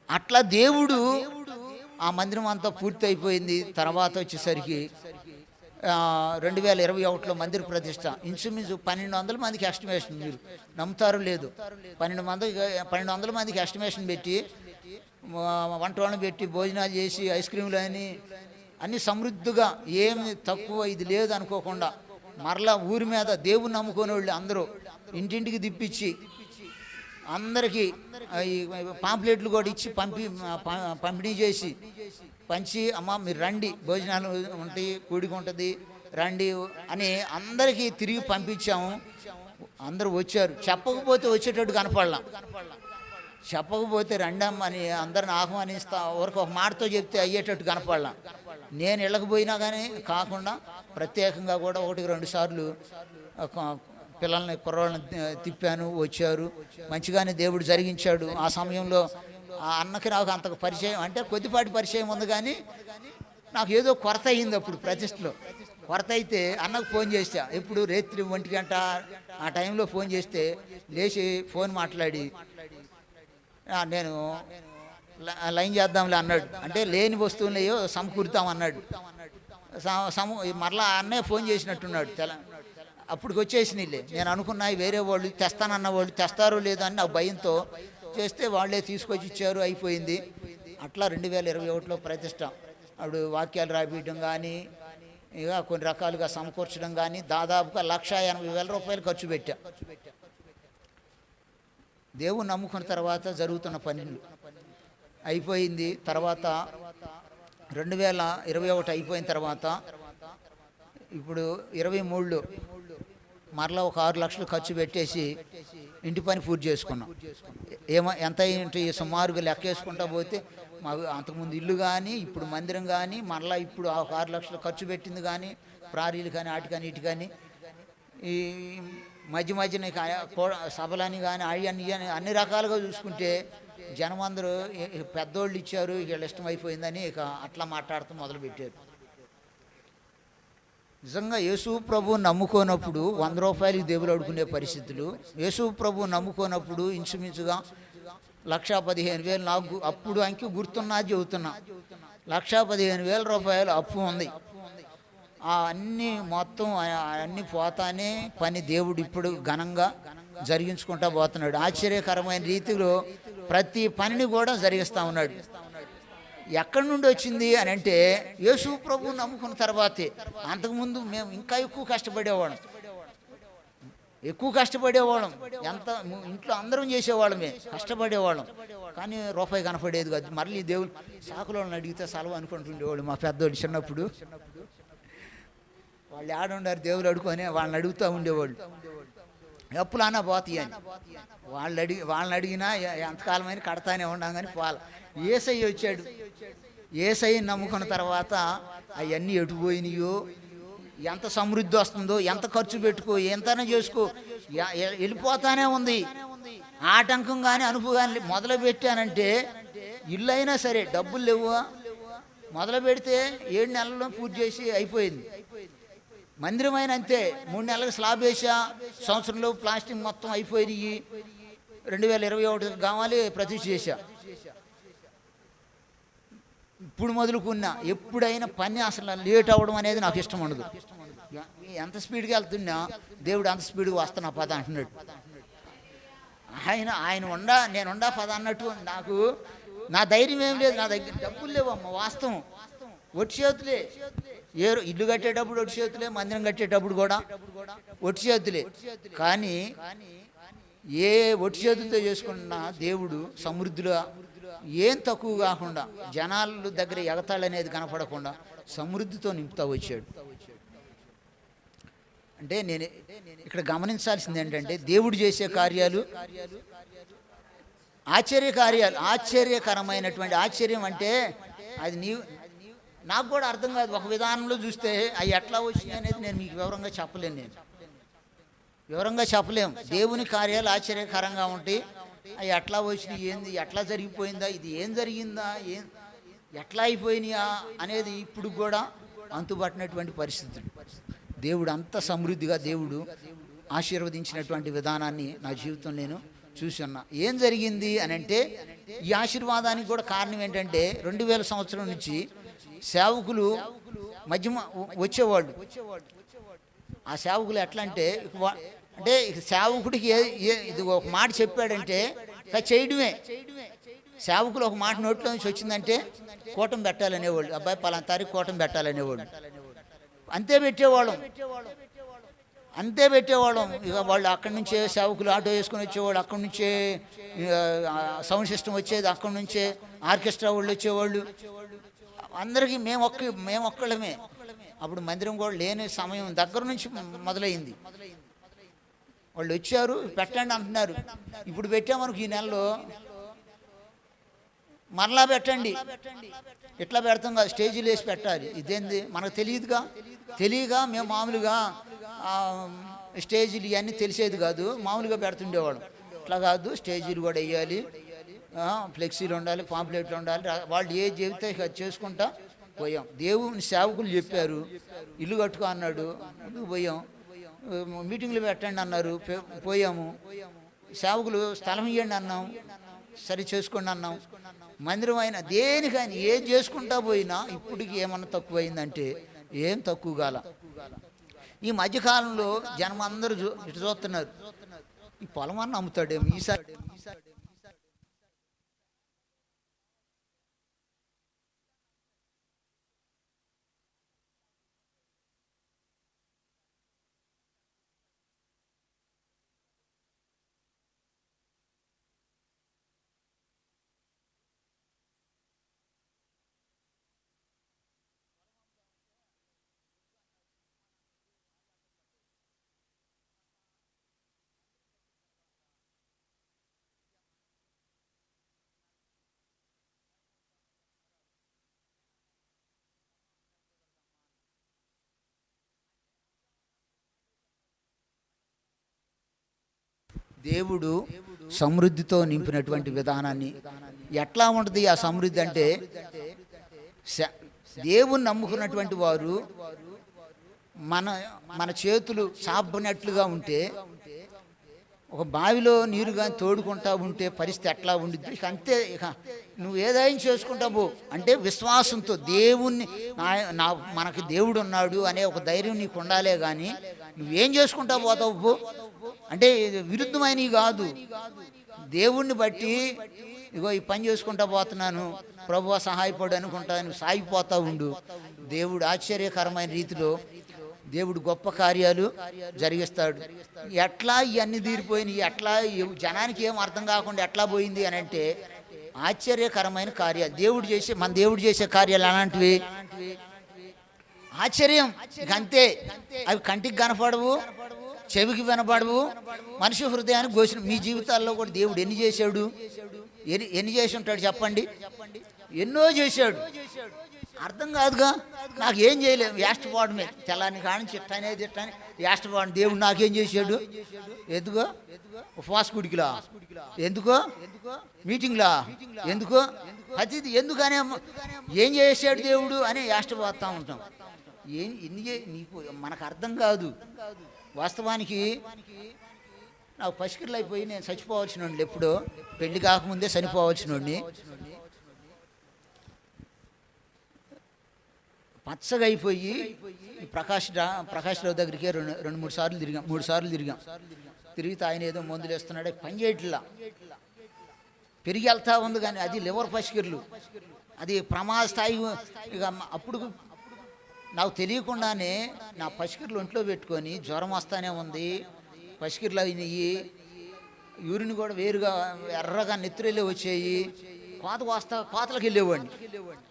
Speaker 1: అట్లా దేవుడు ఆ మందిరం అంతా పూర్తి అయిపోయింది. తర్వాత వచ్చేసరికి 2021లో మందిర ప్రతిష్ట ఇంచుమించు 1,200 మందికి ఎస్టిమేషన్, మీరు నమ్ముతారు లేదు, 1,200 మందికి ఎస్టిమేషన్ పెట్టి వంట వాళ్ళని పెట్టి భోజనాలు చేసి ఐస్ క్రీములు అని అన్నీ సమృద్ధిగా ఏమి తక్కువ ఇది లేదు అనుకోకుండా మరలా ఊరి మీద దేవుని నమ్ముకునే వాళ్ళు అందరూ ఇంటింటికి తిప్పించి అందరికీ ఈ పాంప్లెట్లు కూడా ఇచ్చి పంపిణీ చేసి పంచి, అమ్మ మీరు రండి, భోజనాలు ఉంటాయి, కూడిక ఉంటుంది, రండి అని అందరికీ తిరిగి పంపించాము. అందరూ వచ్చారు. చెప్పకపోతే వచ్చేటట్టు కనపడలా, చెప్పకపోతే రండమ్మ అని అందరిని ఆహ్వానిస్తా వరకు ఒక మాటతో చెప్తే అయ్యేటట్టు కనపడలా. నేను వెళ్ళకపోయినా కానీ కాకుండా ప్రత్యేకంగా కూడా 1-2 సార్లు పిల్లల్ని కుర్రాళ్ళని తిప్పాను, వచ్చారు, మంచిగానే దేవుడు జరిగించాడు. ఆ సమయంలో ఆ అన్నకి నాకు అంత పరిచయం అంటే కొద్దిపాటి పరిచయం ఉంది, కానీ నాకు ఏదో కొరత అయ్యింది. అప్పుడు ప్రతిష్టలో కొరత అయితే అన్నకు ఫోన్ చేసా, ఎప్పుడు రాత్రి 1 గంట ఆ టైంలో ఫోన్ చేస్తే లేచి ఫోన్ మాట్లాడి నేను లైన్ చేద్దాంలే అన్నాడు. అంటే లేని వస్తువులయో సమకూరుతాం అన్నాడు. మరలా అన్నయ్య ఫోన్ చేసినట్టున్నాడు. అప్పటికి వచ్చేసినలే. నేను అనుకున్నాయి వేరే వాళ్ళు తెస్తానన్న వాళ్ళు తెస్తారో లేదో అని నాకు భయంతో చేస్తే వాళ్ళే తీసుకొచ్చి ఇచ్చారు, అయిపోయింది. అట్లా 2021లో ప్రతిష్ట. అప్పుడు వాక్యాలు రాయడం కానీ ఇక కొన్ని రకాలుగా సమకూర్చడం కానీ దాదాపుగా 1,80,000 రూపాయలు ఖర్చు పెట్టా. దేవుని నమ్ముకున్న తర్వాత జరుగుతున్న పనులు అయిపోయింది. తర్వాత 2021 అయిపోయిన తర్వాత ఇప్పుడు 23లో మరలా ఒక 6 లక్షలు ఖర్చు పెట్టేసి ఇంటి పని పూర్తి చేసుకున్నాం. ఎంత ఏంటి సుమారుగా లెక్క వేసుకుంటా పోతే మాకు అంతకుముందు ఇల్లు కానీ ఇప్పుడు మందిరం కానీ మరలా ఇప్పుడు 6 లక్షలు ఖర్చు పెట్టింది కానీ ప్రారీలు కానీ వాటి కానీ ఇటు కానీ ఈ మధ్యన సభలని కానీ అన్ని రకాలుగా చూసుకుంటే జనం అందరూ పెద్దోళ్ళు ఇచ్చారు, వీళ్ళు ఇష్టం అయిపోయిందని ఇక అట్లా మాట్లాడుతూ మొదలుపెట్టారు. నిజంగా యేసు ప్రభు నమ్ముకోనప్పుడు 100 రూపాయలకి దేవులు అడుకునే పరిస్థితులు. యేసు ప్రభు నమ్ముకోనప్పుడు ఇంచుమించుగా 1,15,000 నాకు అప్పుడు అంకి గుర్తున్నా చెబుతున్నా 1,15,000 రూపాయలు అప్పు ఉంది. అన్నీ మొత్తం అన్నీ పోతానే పని దేవుడు ఇప్పుడు ఘనంగా జరిగించుకుంటా పోతున్నాడు. ఆశ్చర్యకరమైన రీతిలో ప్రతి పనిని కూడా జరిగిస్తూ ఉన్నాడు. ఎక్కడి నుండి వచ్చింది అని అంటే యేసు ప్రభు నమ్ముకున్న తర్వాతే. అంతకుముందు మేము ఇంకా ఎక్కువ కష్టపడేవాళ్ళం, ఎంత ఇంట్లో అందరం చేసేవాళ్ళమే, కష్టపడేవాళ్ళం, కానీ రూపాయి కనపడేది కాదు. మళ్ళీ దేవుడు సాకులను అడిగితే సెలవు అనుకుంటుండేవాళ్ళు మా పెద్దోళ్ళు. చిన్నప్పుడు వాళ్ళు ఆడుండారు దేవుళ్ళు అడుగుకొని వాళ్ళని అడుగుతూ ఉండేవాళ్ళు, ఎప్పులన్నా పోతాయి అని. వాళ్ళని అడిగినా ఎంతకాలమైనా కడతానే ఉన్నాం కానీ ఏసయ్య వచ్చాడు. ఏసయ్యని నమ్ముకున్న తర్వాత అవన్నీ ఎటుపోయినాయో, ఎంత సమృద్ధి వస్తుందో, ఎంత ఖర్చు పెట్టుకో, ఎంతైనా చేసుకో, వెళ్ళిపోతానే ఉంది. ఆటంకం కానీ అనుపు కానీ మొదలు పెట్టానంటే ఇల్లు అయినా సరే డబ్బులు లేవు. మొదలు పెడితే 7 నెలల్లో పూర్తి చేసి అయిపోయింది. మందిరం అయినా అంతే, 3 నెలలకు స్లాబ్ వేసా, సంవత్సరంలో ప్లాస్టింగ్ మొత్తం అయిపోయినాయి. 2021 కావాలి ప్రతిష్ఠ చేశా. ఇప్పుడు మొదలుకున్నా ఎప్పుడైనా పని అసలు లేట్ అవ్వడం అనేది నాకు ఇష్టం ఉండదు. ఎంత స్పీడ్గా వెళ్తున్నా దేవుడు అంత స్పీడ్గా వస్తున్నా పద అంటున్నాడు. ఆయన నేనుండా పద అన్నట్టు నాకు నా ధైర్యం ఏం లేదు, నా దగ్గర డబ్బులు లేవమ్మ, వాస్తవం. ఒట్టి చేతులే, ఇల్లు కట్టేటప్పుడు ఒట్టి చేతులే, మందిరం కట్టేటప్పుడు కూడా ఒట్టి చేతులే. కానీ ఏ ఒట్టి చేతులతో చేసుకున్నా దేవుడు సమృద్ధిగా, ఏం తక్కువ కాకుండా, జనాల దగ్గర ఎగతాళి అనేది కనపడకుండా సమృద్ధితో నింపుతా వచ్చాడు. అంటే నేను ఇక్కడ గమనించాల్సింది ఏంటంటే, దేవుడు చేసే కార్యాలు ఆశ్చర్యకరమైనటువంటి ఆశ్చర్యం. అంటే అది నాకు కూడా అర్థం కాదు. ఒక విధానంలో చూస్తే అవి ఎట్లా వచ్చినాయి అనేది నేను మీకు వివరంగా చెప్పలేను. వివరంగా చెప్పలేము. దేవుని కార్యాలు ఆశ్చర్యకరంగా ఉంటాయి. అవి ఎట్లా వచ్చినాయి, ఏంది, ఎట్లా జరిగిపోయిందా, ఇది ఏం జరిగిందా, ఎట్లా అయిపోయినాయా అనేది ఇప్పుడు కూడా అంతుబట్టినటువంటి పరిస్థితులు. దేవుడు అంత సమృద్ధిగా దేవుడు ఆశీర్వదించినటువంటి విధానాన్ని నా జీవితం నేను చూసి ఉన్నా. ఏం జరిగింది అని అంటే, ఈ ఆశీర్వాదానికి కూడా కారణం ఏంటంటే, 2000 సంవత్సరం నుంచి సేవకులు మధ్య వచ్చేవాళ్ళు. ఆ సేవకులు ఎట్లా అంటే సేవకుడికి ఇది ఒక మాట చెప్పాడంటే చేయడమే. సేవకులు ఒక మాట నోట్లో నుంచి వచ్చిందంటే కూటం పెట్టాలనేవాళ్ళు. అబ్బాయి పలానా తారీఖు కూటం పెట్టాలనేవాళ్ళు. అంతే పెట్టేవాళ్ళం. ఇక వాళ్ళు అక్కడి నుంచే సేవకులు ఆటో వేసుకొని వచ్చేవాళ్ళు, అక్కడి నుంచే సౌండ్ సిస్టమ్ వచ్చేది, అక్కడి నుంచే ఆర్కెస్ట్రా వాళ్ళు వచ్చేవాళ్ళు. అందరికీ మేము ఒక్కళ్ళమే. అప్పుడు మందిరం కూడా లేని సమయం దగ్గర నుంచి మొదలైంది. వాళ్ళు వచ్చారు, పెట్టండి అంటున్నారు. ఇప్పుడు పెట్టామనుకు ఈ నెలలో మరలా పెట్టండి. ఎట్లా పెడతాం కాదు, స్టేజీలు వేసి పెట్టాలి. ఇదేంది మనకు తెలియగా మేము మామూలుగా స్టేజీలు ఇవన్నీ తెలిసేది కాదు, మామూలుగా పెడుతుండేవాళ్ళం. అట్లా కాదు, స్టేజీలు కూడా వేయాలి, ఫ్లెక్సీలు ఉండాలి, పాంప్లెట్లు ఉండాలి. వాళ్ళు ఏ చెబితే చేసుకుంటా పోయాం. దేవుని సేవకులు చెప్పారు, ఇల్లు కట్టుకో అన్నాడు, ముందుకు పోయాం. మీటింగ్లు పెట్టండి అన్నారు, పోయాము. సేవకులు స్థలం ఇవ్వండి అన్నాం, సరి చేసుకోండి అన్నాం. మందిరం అయినా దేనికైనా ఏం చేసుకుంటా పోయినా ఇప్పటికి ఏమన్నా తక్కువైందంటే ఏం తక్కువ కాల. ఈ మధ్యకాలంలో జనం అందరూ ఇటు చూస్తున్నారు, ఈ పొలం అన్న అమ్ముతాడేమో ఈసారి. దేవుడు సమృద్ధితో నింపినటువంటి విధానాన్ని ఎట్లా ఉంటుంది ఆ సమృద్ధి అంటే, దేవుని నమ్ముకున్నటువంటి వారు మన చేతులు చాపనట్లుగా ఉంటే, ఒక బావిలో నీరు కానీ తోడుకుంటా ఉంటే పరిస్థితి ఎట్లా ఉండిద్ది. ఇక అంతే, ఇక నువ్వు ఏదైనా చేసుకుంటా పో అంటే విశ్వాసంతో దేవుణ్ణి మనకి దేవుడు ఉన్నాడు అనే ఒక ధైర్యం నీకు ఉండాలే. కానీ నువ్వేం చేసుకుంటా పోతావు పో అంటే విరుద్ధమైనవి కాదు. దేవుణ్ణి బట్టి ఇగో ఈ పని చేసుకుంటా పోతున్నాను, ప్రభువా సహాయపడు అనుకుంటా నువ్వు సాగిపోతా ఉండు. దేవుడు ఆశ్చర్యకరమైన రీతిలో దేవుడు గొప్ప కార్యాలు జరిగిస్తాడు. ఎట్లా ఇవన్నీ తీరిపోయినాయి, ఎట్లా జనానికి ఏం అర్థం కాకుండా ఎట్లా పోయింది అని అంటే, ఆశ్చర్యకరమైన కార్యాలు మన దేవుడు చేసే కార్యాలు అలాంటివి. ఆశ్చర్యం అంతే. అవి కంటికి కనపడవు, చెవికి వినపడవు, మనిషి హృదయానికి గోచరం. మీ జీవితాల్లో కూడా దేవుడు ఎన్ని చేశాడు, ఎన్ని చేసి ఉంటాడు చెప్పండి. ఎన్నో చేశాడు, అర్థం కాదుగా. నాకు ఏం చేయలేము, యాష్టపాడమే. తెల్లాని కాని చిట్టానే తిట్టాని యాష్టపాడు. దేవుడు నాకేం చేశాడు, ఎందుకో ఉపవాస గుడికిలా, ఎందుకో మీటింగ్లా, ఎందుకో అతిథి ఎందుకనే ఏం చేశాడు దేవుడు అని యాష్టపోతా ఉంటాం. నీకు మనకు అర్థం కాదు. వాస్తవానికి నాకు పసికిర్లు అయిపోయి నేను చచ్చిపోవాల్సిన వాడిని, ఎప్పుడో పెళ్లి కాకముందే చనిపోవాల్సిన వాడిని. పచ్చగా అయిపోయి ప్రకాష్ రావు దగ్గరికి 2-3 సార్లు తిరిగాం. తిరిగితే ఆయన ఏదో మందులు వేస్తున్నాడు, పని చేయట్లా, పెరిగి వెళ్తా ఉంది. కానీ అది లివర్ పసికిర్లు, అది ప్రమాద స్థాయి. ఇక అప్పుడు నాకు తెలియకుండానే నా పసికిర్లు ఒంట్లో పెట్టుకొని జ్వరం వస్తానే ఉంది, పసికిర్లు అయినాయి, యూరిన్ కూడా వేరుగా ఎర్రగా నెత్తురెళ్ళి వచ్చేయి. కోతలకు వెళ్ళేవాడిని,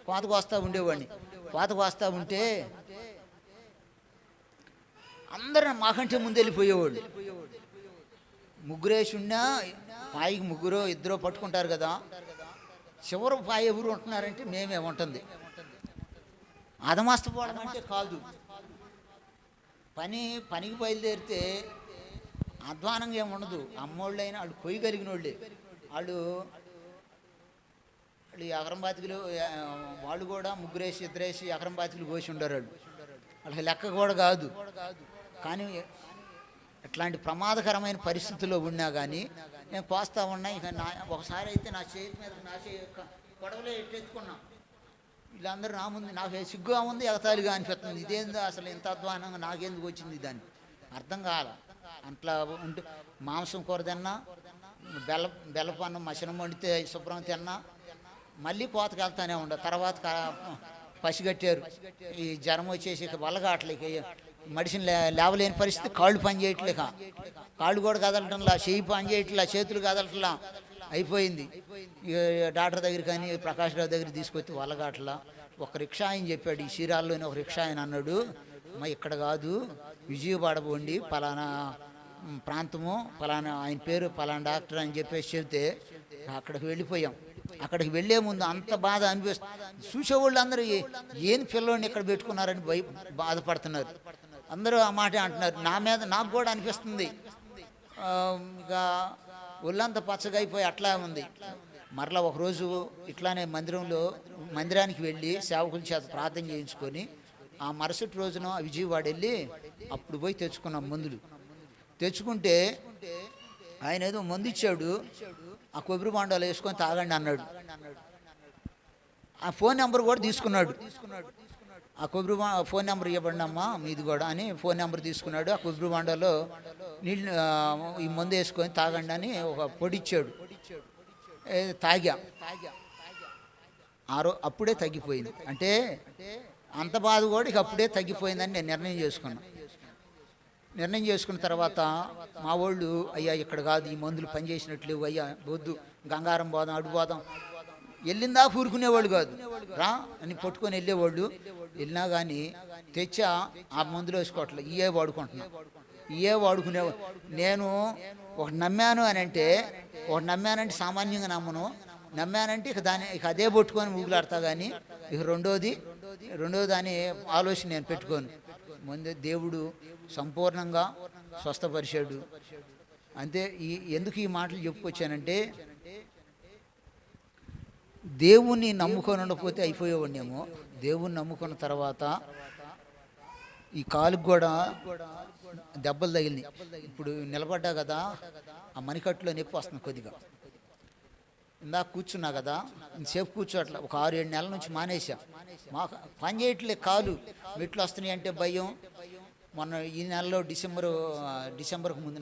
Speaker 1: కోతకు వస్తూ ఉండేవాడిని. కోతకు వస్తూ ఉంటే అందరూ మాకంటే ముందు వెళ్ళిపోయేవాళ్ళు. ముగ్గురేసి ఉన్నా పాయికి ముగ్గురు ఇద్దరు పట్టుకుంటారు కదా, చివరి పాయి ఎవరు ఉంటున్నారంటే మేమే ఉంటుంది. అదమస్తపోవడం అంటే కాదు, పనికి బయలుదేరితే అధ్వానంగా ఏమి ఉండదు. అమ్మోళ్ళైనా వాళ్ళు కొయ్యగలిగిన వాళ్ళే, వాళ్ళు ఎకరం బాతికలు, వాళ్ళు కూడా ముగ్గురేసి ఇద్దరేసి ఎకరం బాతికలు పోసి ఉండరు. వాళ్ళకి లెక్క కూడా కాదు. కానీ ఇట్లాంటి ప్రమాదకరమైన పరిస్థితుల్లో ఉన్నా కానీ నేను పోస్తా ఉన్నా. ఇక ఒకసారి అయితే నా చేతి మీద గొడవలో ఎట్టెత్తుకున్నాం. వీళ్ళందరూ నా ముందు నాకు సిగ్గుగా ఉంది, ఎగతాళిగా అనిపిస్తుంది. ఇదేందో అసలు ఇంత అధ్వానంగా నాకెందుకు వచ్చింది దాన్ని అర్థం కాల. అట్లా ఉంటే మాంసం కూర తిన్నా, బెల్లపన్నం మసనం వండితే శుభ్రం తిన్నా, మళ్ళీ కోతకు వెళ్తానే ఉండ. తర్వాత పసిగట్టారు, ఈ జ్వరం వచ్చేసి వల్లగాట్లేక మడిసిని లేవలేని పరిస్థితి, కాళ్ళు పని చేయట్లేక, కాళ్ళు కూడా కదలటంలా, చెయ్యి పని చేయట్లా, చేతులు కదలటంలా అయిపోయింది. డాక్టర్ దగ్గర కానీ ప్రకాష్ రావు దగ్గర తీసుకొచ్చి వల్లగాట్లా. ఒక రిక్షా ఆయన చెప్పాడు, ఈ చీరాల్లోని ఒక రిక్షా ఆయన అన్నాడు, అమ్మ ఇక్కడ కాదు విజయవాడ పోండి, పలానా ప్రాంతము, పలానా ఆయన పేరు పలానా డాక్టర్ అని చెప్పేసి చెబితే అక్కడికి వెళ్ళిపోయాం. అక్కడికి వెళ్ళే ముందు అంత బాధ అనిపిస్తుంది. చూసేవాళ్ళు అందరూ ఏం పిల్లోడిని ఇక్కడ పెట్టుకున్నారని బాధపడుతున్నారు. అందరూ ఆ మాట అంటున్నారు. నా మీద నాకు కూడా అనిపిస్తుంది. ఇక ఒళ్ళంతా పచ్చగా అయిపోయి అట్లా ఉంది. మరలా ఒకరోజు ఇట్లానే మందిరానికి వెళ్ళి సేవకుల చేత ప్రార్థన చేయించుకొని ఆ మరుసటి రోజున విజయవాడ వెళ్ళి అప్పుడు పోయి తెచ్చుకున్నాం మందులు. తెచ్చుకుంటే ఆయన ఏదో మందు ఇచ్చాడు, ఆ కొబ్బరి బాండాలు వేసుకొని తాగండి అన్నాడు. ఆ ఫోన్ నెంబర్ కూడా తీసుకున్నాడు. ఆ ఫోన్ నెంబర్ ఇవ్వండి అమ్మా మీది కూడా అని ఫోన్ నెంబర్ తీసుకున్నాడు. ఆ కొబ్బరి బాండాలో నీళ్ళు ఈ మందు వేసుకొని తాగండి అని ఒక పొడి ఇచ్చాడు. తాగా, అప్పుడే తగ్గిపోయింది. అంటే అంత బాధ కూడా ఇక అప్పుడే తగ్గిపోయిందని నేను నిర్ణయం చేసుకున్న తర్వాత మా వాళ్ళు, అయ్యా ఇక్కడ కాదు ఈ మందులు పనిచేసినట్లు, అయ్యా వద్దు గంగారం పోదాం అడు పోదాం, వెళ్ళిందా కూరుకునేవాళ్ళు కాదు, రా అని పట్టుకొని వెళ్ళేవాళ్ళు. వెళ్ళినా కానీ తెచ్చా ఆ మందులు వేసుకోవట్లే, ఇవే వాడుకునేవాడు. నేను ఒకటి నమ్మాను అని అంటే, ఒకటి సామాన్యంగా నమ్మను, నమ్మానంటే ఇక అదే పట్టుకొని ఊగులాడతా. కానీ ఇక రెండోది అని ఆలోచన నేను పెట్టుకోను. ముందే దేవుడు సంపూర్ణంగా స్వస్థపరిచాడు. అంతే. ఎందుకు ఈ మాటలు చెప్పుకొచ్చానంటే, దేవుణ్ణి నమ్ముకొని ఉండకపోతే అయిపోయేవాడినేమో. దేవుణ్ణి నమ్ముకున్న తర్వాత ఈ కాలుకు కూడా దెబ్బలు తగిలినాయి. ఇప్పుడు నిలబడ్డా కదా, ఆ మణికట్టులో నొప్పి వస్తుంది కొద్దిగా. ఇందాక కూర్చున్నా కదా, ఇంతసేపు కూర్చోట్లా, ఒక 6-7 నెలల నుంచి మానేసా. మాకు పని చేయట్లే, కాలు మెట్లు వస్తున్నాయి అంటే భయం. మొన్న ఈ నెలలో డిసెంబర్కు ముందు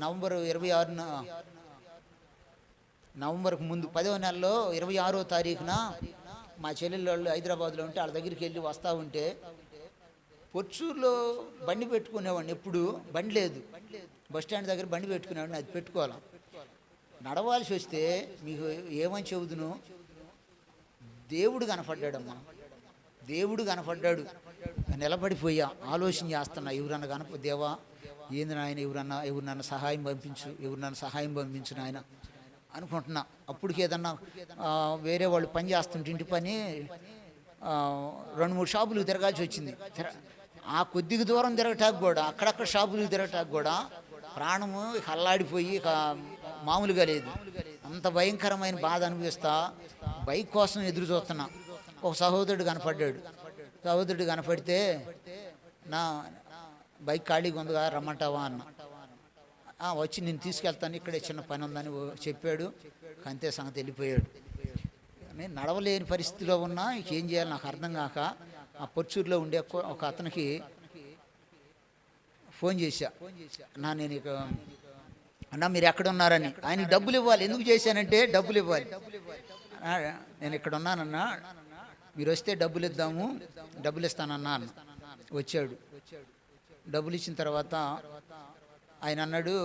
Speaker 1: నవంబర్కు ముందు 10వ నెలలో 26వ తారీఖున మా చెల్లెళ్ళు వాళ్ళు హైదరాబాద్లో ఉంటే వాళ్ళ దగ్గరికి వెళ్ళి వస్తూ ఉంటే పొచ్చూరులో బండి పెట్టుకునేవాడిని. ఎప్పుడు బండి లేదు, బస్టాండ్ దగ్గర బండి పెట్టుకునేవాడిని, అది పెట్టుకోవాలి. నడవాల్సి వస్తే మీకు ఏమని చెబుదును, దేవుడు కనపడ్డాడమ్మా, దేవుడు కనపడ్డాడు. నిలబడిపోయా, ఆలోచన చేస్తున్నా, ఎవరన్నా దేవా ఏంది నాయన, ఎవరినన్నా సహాయం పంపించు నాయన అనుకుంటున్నా. అప్పటికి ఏదన్నా వేరే వాళ్ళు పని చేస్తుంటే ఇంటి పని 2-3 షాపులు తిరగాల్సి వచ్చింది. ఆ కొద్దిగా దూరం తిరగటానికి కూడా, అక్కడక్కడ షాపులు తిరగటానికి కూడా ప్రాణము అల్లాడిపోయి ఇక మామూలుగా లేదు. అంత భయంకరమైన బాధ అనిపిస్తా బైక్ కోసం ఎదురు చూస్తున్నా. ఒక సహోదరుడు కనపడితే నా బైక్ ఖాళీగా ఉందిగా రమ్మంటావా అన్న. వచ్చి నేను తీసుకెళ్తాను, ఇక్కడే చిన్న పని ఉందని చెప్పాడు. అంతే సంగతి, వెళ్ళిపోయాడు. నేను నడవలేని పరిస్థితిలో ఉన్నా, ఇంకేం చేయాలి నాకు అర్థం కాక ఆ పొచ్చూరులో ఉండే ఒక అతనికి ఫోన్ చేశా. నేను ఇక అన్న మీరు ఎక్కడ ఉన్నారని. ఆయనకి డబ్బులు ఇవ్వాలి. ఎందుకు చేశానంటే డబ్బులు ఇవ్వాలి. నేను ఇక్కడ ఉన్నానన్నా, మీరు వస్తే డబ్బులు ఇద్దాము, డబ్బులు ఇస్తానన్నా అన్న. వచ్చాడు. డబ్బులు ఇచ్చిన తర్వాత ఆయన అన్నాడు,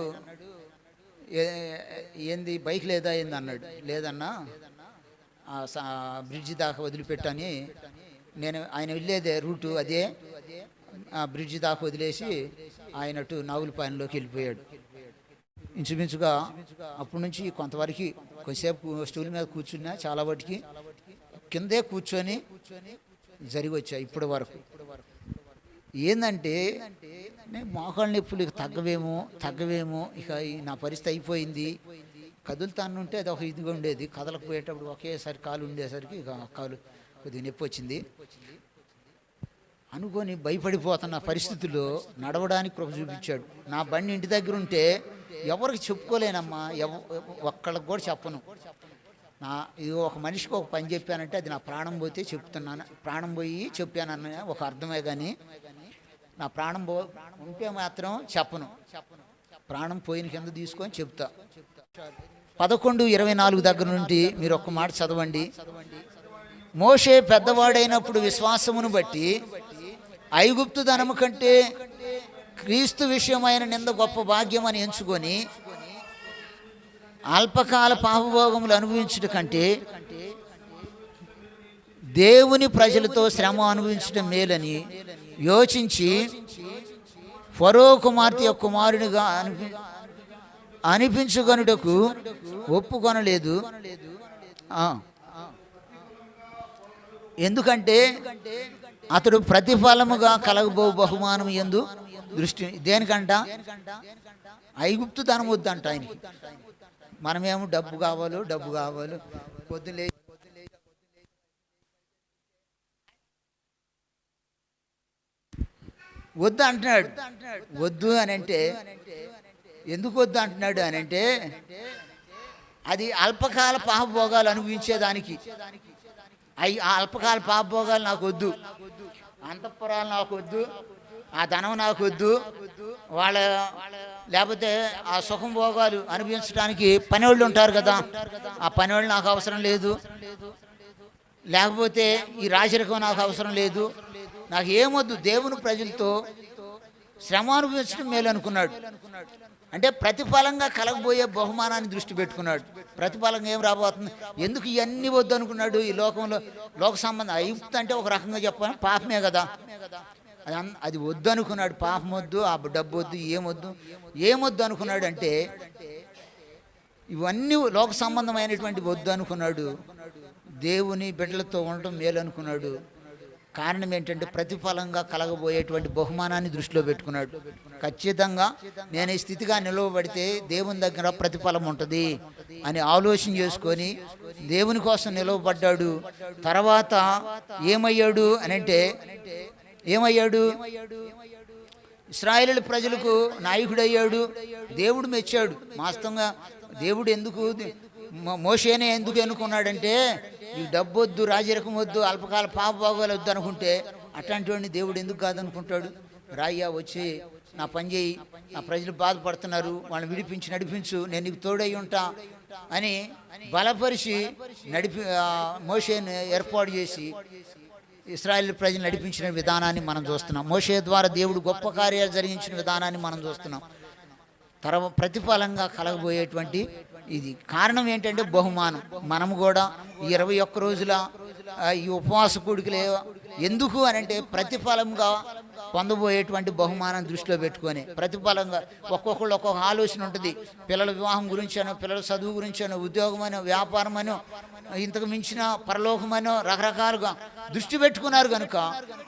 Speaker 1: ఏంది బైక్ లేదా ఏంది అన్నాడు. లేదన్నా, బ్రిడ్జి దాకా వదిలిపెట్టని. నేను ఆయన వెళ్ళేదే రూటు అదే, బ్రిడ్జి దాకా వదిలేసి ఆయన అటు నాగులపాలెంలోకి వెళ్ళిపోయాడు. ఇంచుమించుగా అప్పటి నుంచి కొంతవరకు కొంతసేపు స్టూల్ మీద కూర్చున్నా, చాలా వాటికి కిందే కూర్చొని జరిగి వచ్చా ఇప్పటి వరకు. ఏంటంటే మోకాళ్ళ నొప్పులు తగ్గవేమో ఇక నా పరిస్థితి అయిపోయింది. కదులుతానుంటే అది ఒక ఇదిగా ఉండేది, కదలకపోయేటప్పుడు ఒకేసారి కాలు ఉండేసరికి ఇక కాలు కొద్దిగా నొప్పి వచ్చింది అనుకొని భయపడిపోతున్న పరిస్థితుల్లో నడవడానికి కృప చూపించాడు. నా బండి ఇంటి దగ్గర ఉంటే ఎవరికి చెప్పుకోలేనమ్మా, ఒక్కళ్ళకి కూడా చెప్పను. ఇది ఒక మనిషికి ఒక పని చెప్పానంటే అది నా ప్రాణం పోతే చెప్తున్నాను, ప్రాణం పోయి చెప్పానన్న ఒక అర్థమే. కానీ నా ప్రాణం ఉంటే మాత్రం చెప్పను, ప్రాణం పోయిన కింద తీసుకొని చెప్తా. 11:24 దగ్గర నుండి మీరు ఒక్క మాట చదవండి. మోషే పెద్దవాడైనప్పుడు విశ్వాసమును బట్టి ఐగుప్తు ధనము కంటే క్రీస్తు విషయమైన నింద గొప్ప భాగ్యం అని ఎంచుకొని అల్పకాల పాపభోగములు అనుభవించడం కంటే దేవుని ప్రజలతో శ్రమ అనుభవించడం మేలని యోచించి ఫరో కుమార్తె యొక్క కుమారునిగా అనిపించుకొనుటకు ఒప్పుకొనలేదు. ఎందుకంటే అతడు ప్రతిఫలముగా కలగబో బహుమానం యందు దృష్టి. దేనికంట? ఐగుప్తు ధనం వద్దంట ఆయనకి. మనమేమో డబ్బు కావాలి పొద్దులే వద్దు అంటున్నాడు. వద్దు అని అంటే ఎందుకు వద్దు అంటున్నాడు అని అంటే అది అల్పకాల పాపభోగాలు అనుభవించేదానికి. ఆ అల్పకాల పాపభోగాలు నాకు వద్దు, అంతఃపురాలు నాకు వద్దు, ఆ ధనం నాకు వద్దు, వాళ్ళ లేకపోతే ఆ సుఖం భోగాలు అనుభవించడానికి పనివాళ్ళు ఉంటారు కదా, ఆ పనివాళ్ళు నాకు అవసరం లేదు, లేకపోతే ఈ రాజరికం నాకు అవసరం లేదు, నాకు ఏమొద్దు. దేవుని ప్రజలతో శ్రమ అనుభవించడం మేలు అనుకున్నాడు. అంటే ప్రతిఫలంగా కలగబోయే బహుమానాన్ని దృష్టి పెట్టుకున్నాడు. ప్రతిఫలంగా ఏం రాబోతుంది, ఎందుకు ఇవన్నీ వద్దు అనుకున్నాడు. ఈ లోకంలో లోక సంబంధం ఐగుప్తు అంటే ఒక రకంగా చెప్పాలి పాపమే కదా, అది వద్దు అనుకున్నాడు. పాపం వద్దు, ఆ డబ్బు వద్దు, ఏమొద్దు అనుకున్నాడు. అంటే ఇవన్నీ లోక సంబంధమైనటువంటి వద్దు అనుకున్నాడు. దేవుని బిడ్డలతో ఉండటం మేలు అనుకున్నాడు. కారణం ఏంటంటే ప్రతిఫలంగా కలగబోయేటువంటి బహుమానాన్ని దృష్టిలో పెట్టుకున్నాడు. ఖచ్చితంగా నేను ఈ స్థితిగా నిలవబడితే దేవుని దగ్గర ప్రతిఫలం ఉంటుంది అని ఆలోచన చేసుకొని దేవుని కోసం నిలవబడ్డాడు. తర్వాత ఏమయ్యాడు అని అంటే ఇశ్రాయేలు ప్రజలకు నాయకుడయ్యాడు. దేవుడు మెచ్చాడు. వాస్తవంగా దేవుడు ఎందుకు మోషేనే ఎందుకు ఎన్నుకున్నాడంటే ఈ డబ్బు వద్దు, రాజరికం వద్దు, అల్పకాల పాపభోగాలు వద్దు అనుకుంటే అట్లాంటి వాడిని దేవుడు ఎందుకు కాదనుకుంటాడు. రాయ్యా వచ్చి నా పని చేయి, నా ప్రజలు బాధపడుతున్నారు, వాళ్ళని నడిపించు, నేను నీకు తోడై ఉంటా అని బలపరిచి మోషేని ఏర్పాటు చేసి ఇశ్రాయేలు ప్రజలు నడిపించిన విధానాన్ని మనం చూస్తున్నాం. మోషే ద్వారా దేవుడు గొప్ప కార్యాలు జరిగించిన విధానాన్ని మనం చూస్తున్నాం. ప్రతిఫలంగా కలగబోయేటువంటి ఇది కారణం ఏంటంటే బహుమానం. మనము కూడా 21 రోజుల ఈ ఉపవాస కూడికలే ఎందుకు అని అంటే ప్రతిఫలంగా పొందబోయేటువంటి బహుమానం దృష్టిలో పెట్టుకొని ప్రతిఫలంగా ఒక్కొక్కళ్ళు ఒక్కొక్క ఆలోచన ఉంటుంది. పిల్లల వివాహం గురించనో, పిల్లల చదువు గురించనో, ఉద్యోగమనో, వ్యాపారమనో, ఇంతకు మించిన పరలోకమనో రకరకాలుగా దృష్టి పెట్టుకున్నారు కనుక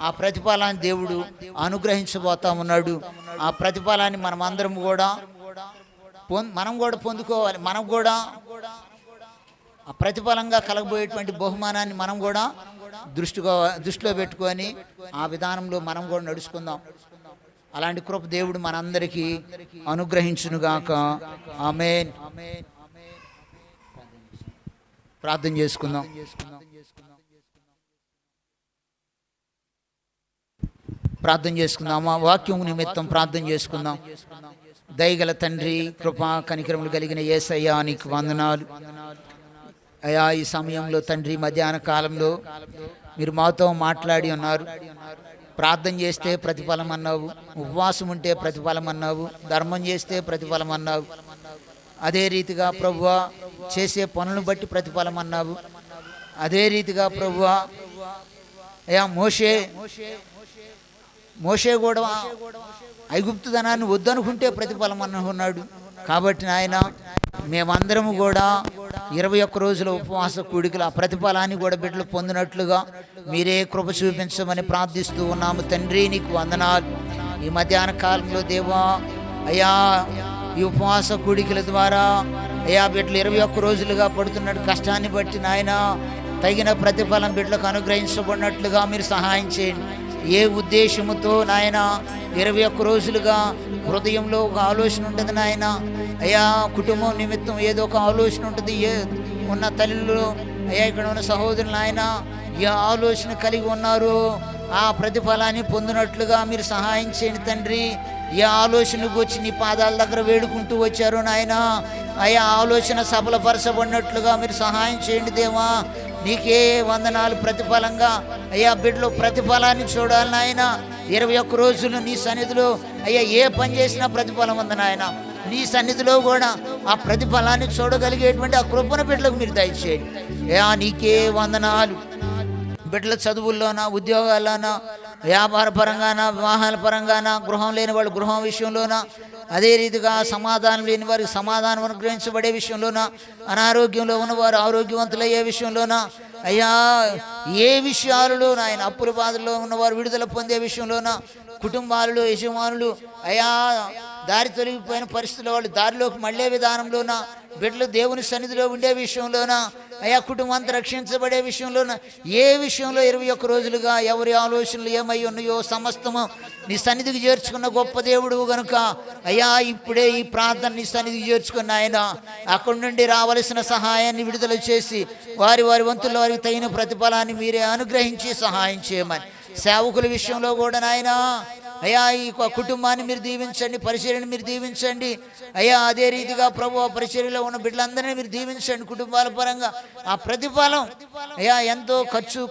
Speaker 1: ఆ ప్రతిఫలాన్ని దేవుడు అనుగ్రహించబోతా ఉన్నాడు. ఆ ప్రతిఫలాన్ని మనం కూడా పొందుకోవాలి. మనం కూడా ఆ ప్రతిఫలంగా కలగబోయేటువంటి బహుమానాన్ని మనం కూడా దృష్టిలో పెట్టుకొని ఆ విధానంలో మనం కూడా నడుచుకుందాం. అలాంటి కృప దేవుడు మనందరికీ అనుగ్రహించునుగాక. ఆమేన్. ప్రార్థన చేసుకుందాం. వాక్యం నిమిత్తం ప్రార్థన చేసుకుందాం. దయగల తండ్రి, కృపా కనికరములు కలిగిన యేసయ్యా నీకు వందనాలు అయా. ఈ సమయంలో తండ్రి మధ్యాహ్న కాలంలో మీరు మాతో మాట్లాడి ఉన్నారు. ప్రార్థన చేస్తే ప్రతిఫలం అన్నావు, ఉపవాసం ఉంటే ప్రతిఫలం అన్నావు, ధర్మం చేస్తే ప్రతిఫలం అన్నావు. అదే రీతిగా ప్రభువా చేసే పనులను బట్టి ప్రతిఫలం అన్నావు. అదే రీతిగా ప్రభువా అయా మోషే కూడా ఐగుప్తుదనాన్ని వద్దనుకుంటే ప్రతిఫలం అనుకున్నాడు. కాబట్టి నాయన మేమందరము కూడా 21 రోజుల ఉపవాస కూడికలు ఆ ప్రతిఫలాన్ని కూడా బిడ్డలు పొందినట్లుగా మీరే కృప చూపించమని ప్రార్థిస్తూ ఉన్నాము తండ్రి. నీకు వందనాలు. ఈ మధ్యాహ్న కాలంలో దేవా అయా ఈ ఉపవాస కూడికల ద్వారా అయా బిడ్డలు 21 రోజులుగా పడుతున్న కష్టాన్ని బట్టి నాయన తగిన ప్రతిఫలం బిడ్డలకు అనుగ్రహించబడినట్లుగా మీరు సహాయం చేయండి. ఏ ఉద్దేశముతో నాయన 21 రోజులుగా హృదయంలో ఒక ఆలోచన ఉంటుంది నాయన అయ్యా. కుటుంబం నిమిత్తం ఏదో ఒక ఆలోచన ఉంటుంది. ఉన్న తల్లులు అయ్యా, ఇక్కడ ఉన్న సహోదరులు నాయన ఏ ఆలోచన కలిగి ఉన్నారు ఆ ప్రతిఫలాన్ని పొందినట్లుగా మీరు సహాయం చేయండి తండ్రి. ఏ ఆలోచనకు వచ్చి నీ పాదాల దగ్గర వేడుకుంటూ వచ్చారు నాయన అయ్యా, ఆలోచన సఫలపరచబడినట్లుగా మీరు సహాయం చేయండి దేవా. నీకే వందనాలు. ప్రతిఫలంగా అయ్యా బిడ్డలు ప్రతిఫలాన్ని చూడాలి నాయన. 21 రోజులు నీ సన్నిధిలో అయ్యా ఏ పని చేసినా ప్రతిఫలం ఉంది నాయన. నీ సన్నిధిలో కూడా ఆ ప్రతిఫలాన్ని చూడగలిగేటువంటి ఆ కృపను బిడ్డలకు మీరు దయచేయండి అయ్యా. నీకే వందనాలు. బిడ్డల చదువుల్లోనా, ఉద్యోగాల్లోనా, వ్యాపార పరంగానా, వివాహాల పరంగానా, గృహం లేని వాళ్ళు గృహం విషయంలోనా, అదే రీతిగా సమాధానం లేని వారికి సమాధానం అనుగ్రహించబడే విషయంలోనా, అనారోగ్యంలో ఉన్నవారు ఆరోగ్యవంతులయ్యే విషయంలోనా అయ్యా, ఏ విషయాలలో నాయన అప్పుల బాధల్లో ఉన్నవారు విడుదల పొందే విషయంలోనా, కుటుంబాలలో యజమానులు అయ్యా దారి తొలగిపోయిన పరిస్థితుల్లో వాళ్ళు దారిలోకి మళ్ళే విధానంలోనా, బిడ్డలు దేవుని సన్నిధిలో ఉండే విషయంలోనా అయ్యా, కుటుంబం అంతా రక్షించబడే విషయంలోన ఏ విషయంలో 21 రోజులుగా ఎవరి ఆలోచనలు ఏమై ఉన్నాయో సమస్తము నీ సన్నిధికి చేర్చుకున్న గొప్ప దేవుడు గనుక అయ్యా ఇప్పుడే ఈ ప్రార్థన నీ సన్నిధికి చేర్చుకున్న ఆయన అక్కడి నుండి రావలసిన సహాయాన్ని విడుదల చేసి వారి వంతుల్లో వారికి తగిన ప్రతిఫలాన్ని మీరే అనుగ్రహించి సహాయం చేయమని. సేవకుల విషయంలో కూడా నాయన అయ్యా ఈ కుటుంబాన్ని మీరు దీవించండి, పరిచర్యను మీరు దీవించండి అయ్యా. అదే రీతిగా ప్రభు పరిచర్యలో ఉన్న బిడ్డలందరినీ మీరు దీవించండి. కుటుంబాల పరంగా ఆ ప్రతిఫలం అయ్యా ఎంతో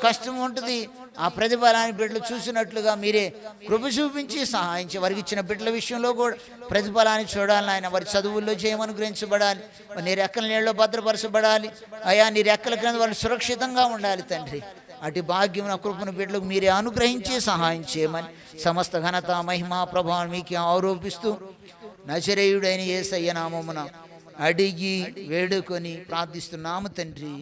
Speaker 1: కష్టం ఉంటుంది. ఆ ప్రతిఫలాన్ని బిడ్డలు చూసినట్లుగా మీరే కృప చూపించి సహాయించి వారికి ఇచ్చిన బిడ్డల విషయంలో కూడా ప్రతిఫలాన్ని చూడాలి ఆయన. వారి చదువుల్లో చేయమనుగ్రహించబడాలి, నీ రెక్కల నీళ్ళలో భద్రపరచబడాలి అయ్యా. నీ రెక్కల క్రింద వాళ్ళు సురక్షితంగా ఉండాలి తండ్రి. అటు భాగ్యం కృపను బిడ్డలకు మీరే అనుగ్రహించి సహాయం చేయమని సమస్త ఘనత మహిమ ప్రభావం మీకే ఆరోపిస్తూ నజరేయుడైన యేసయ్య నామమున అడిగి వేడుకొని ప్రార్థిస్తున్నాము తండ్రి.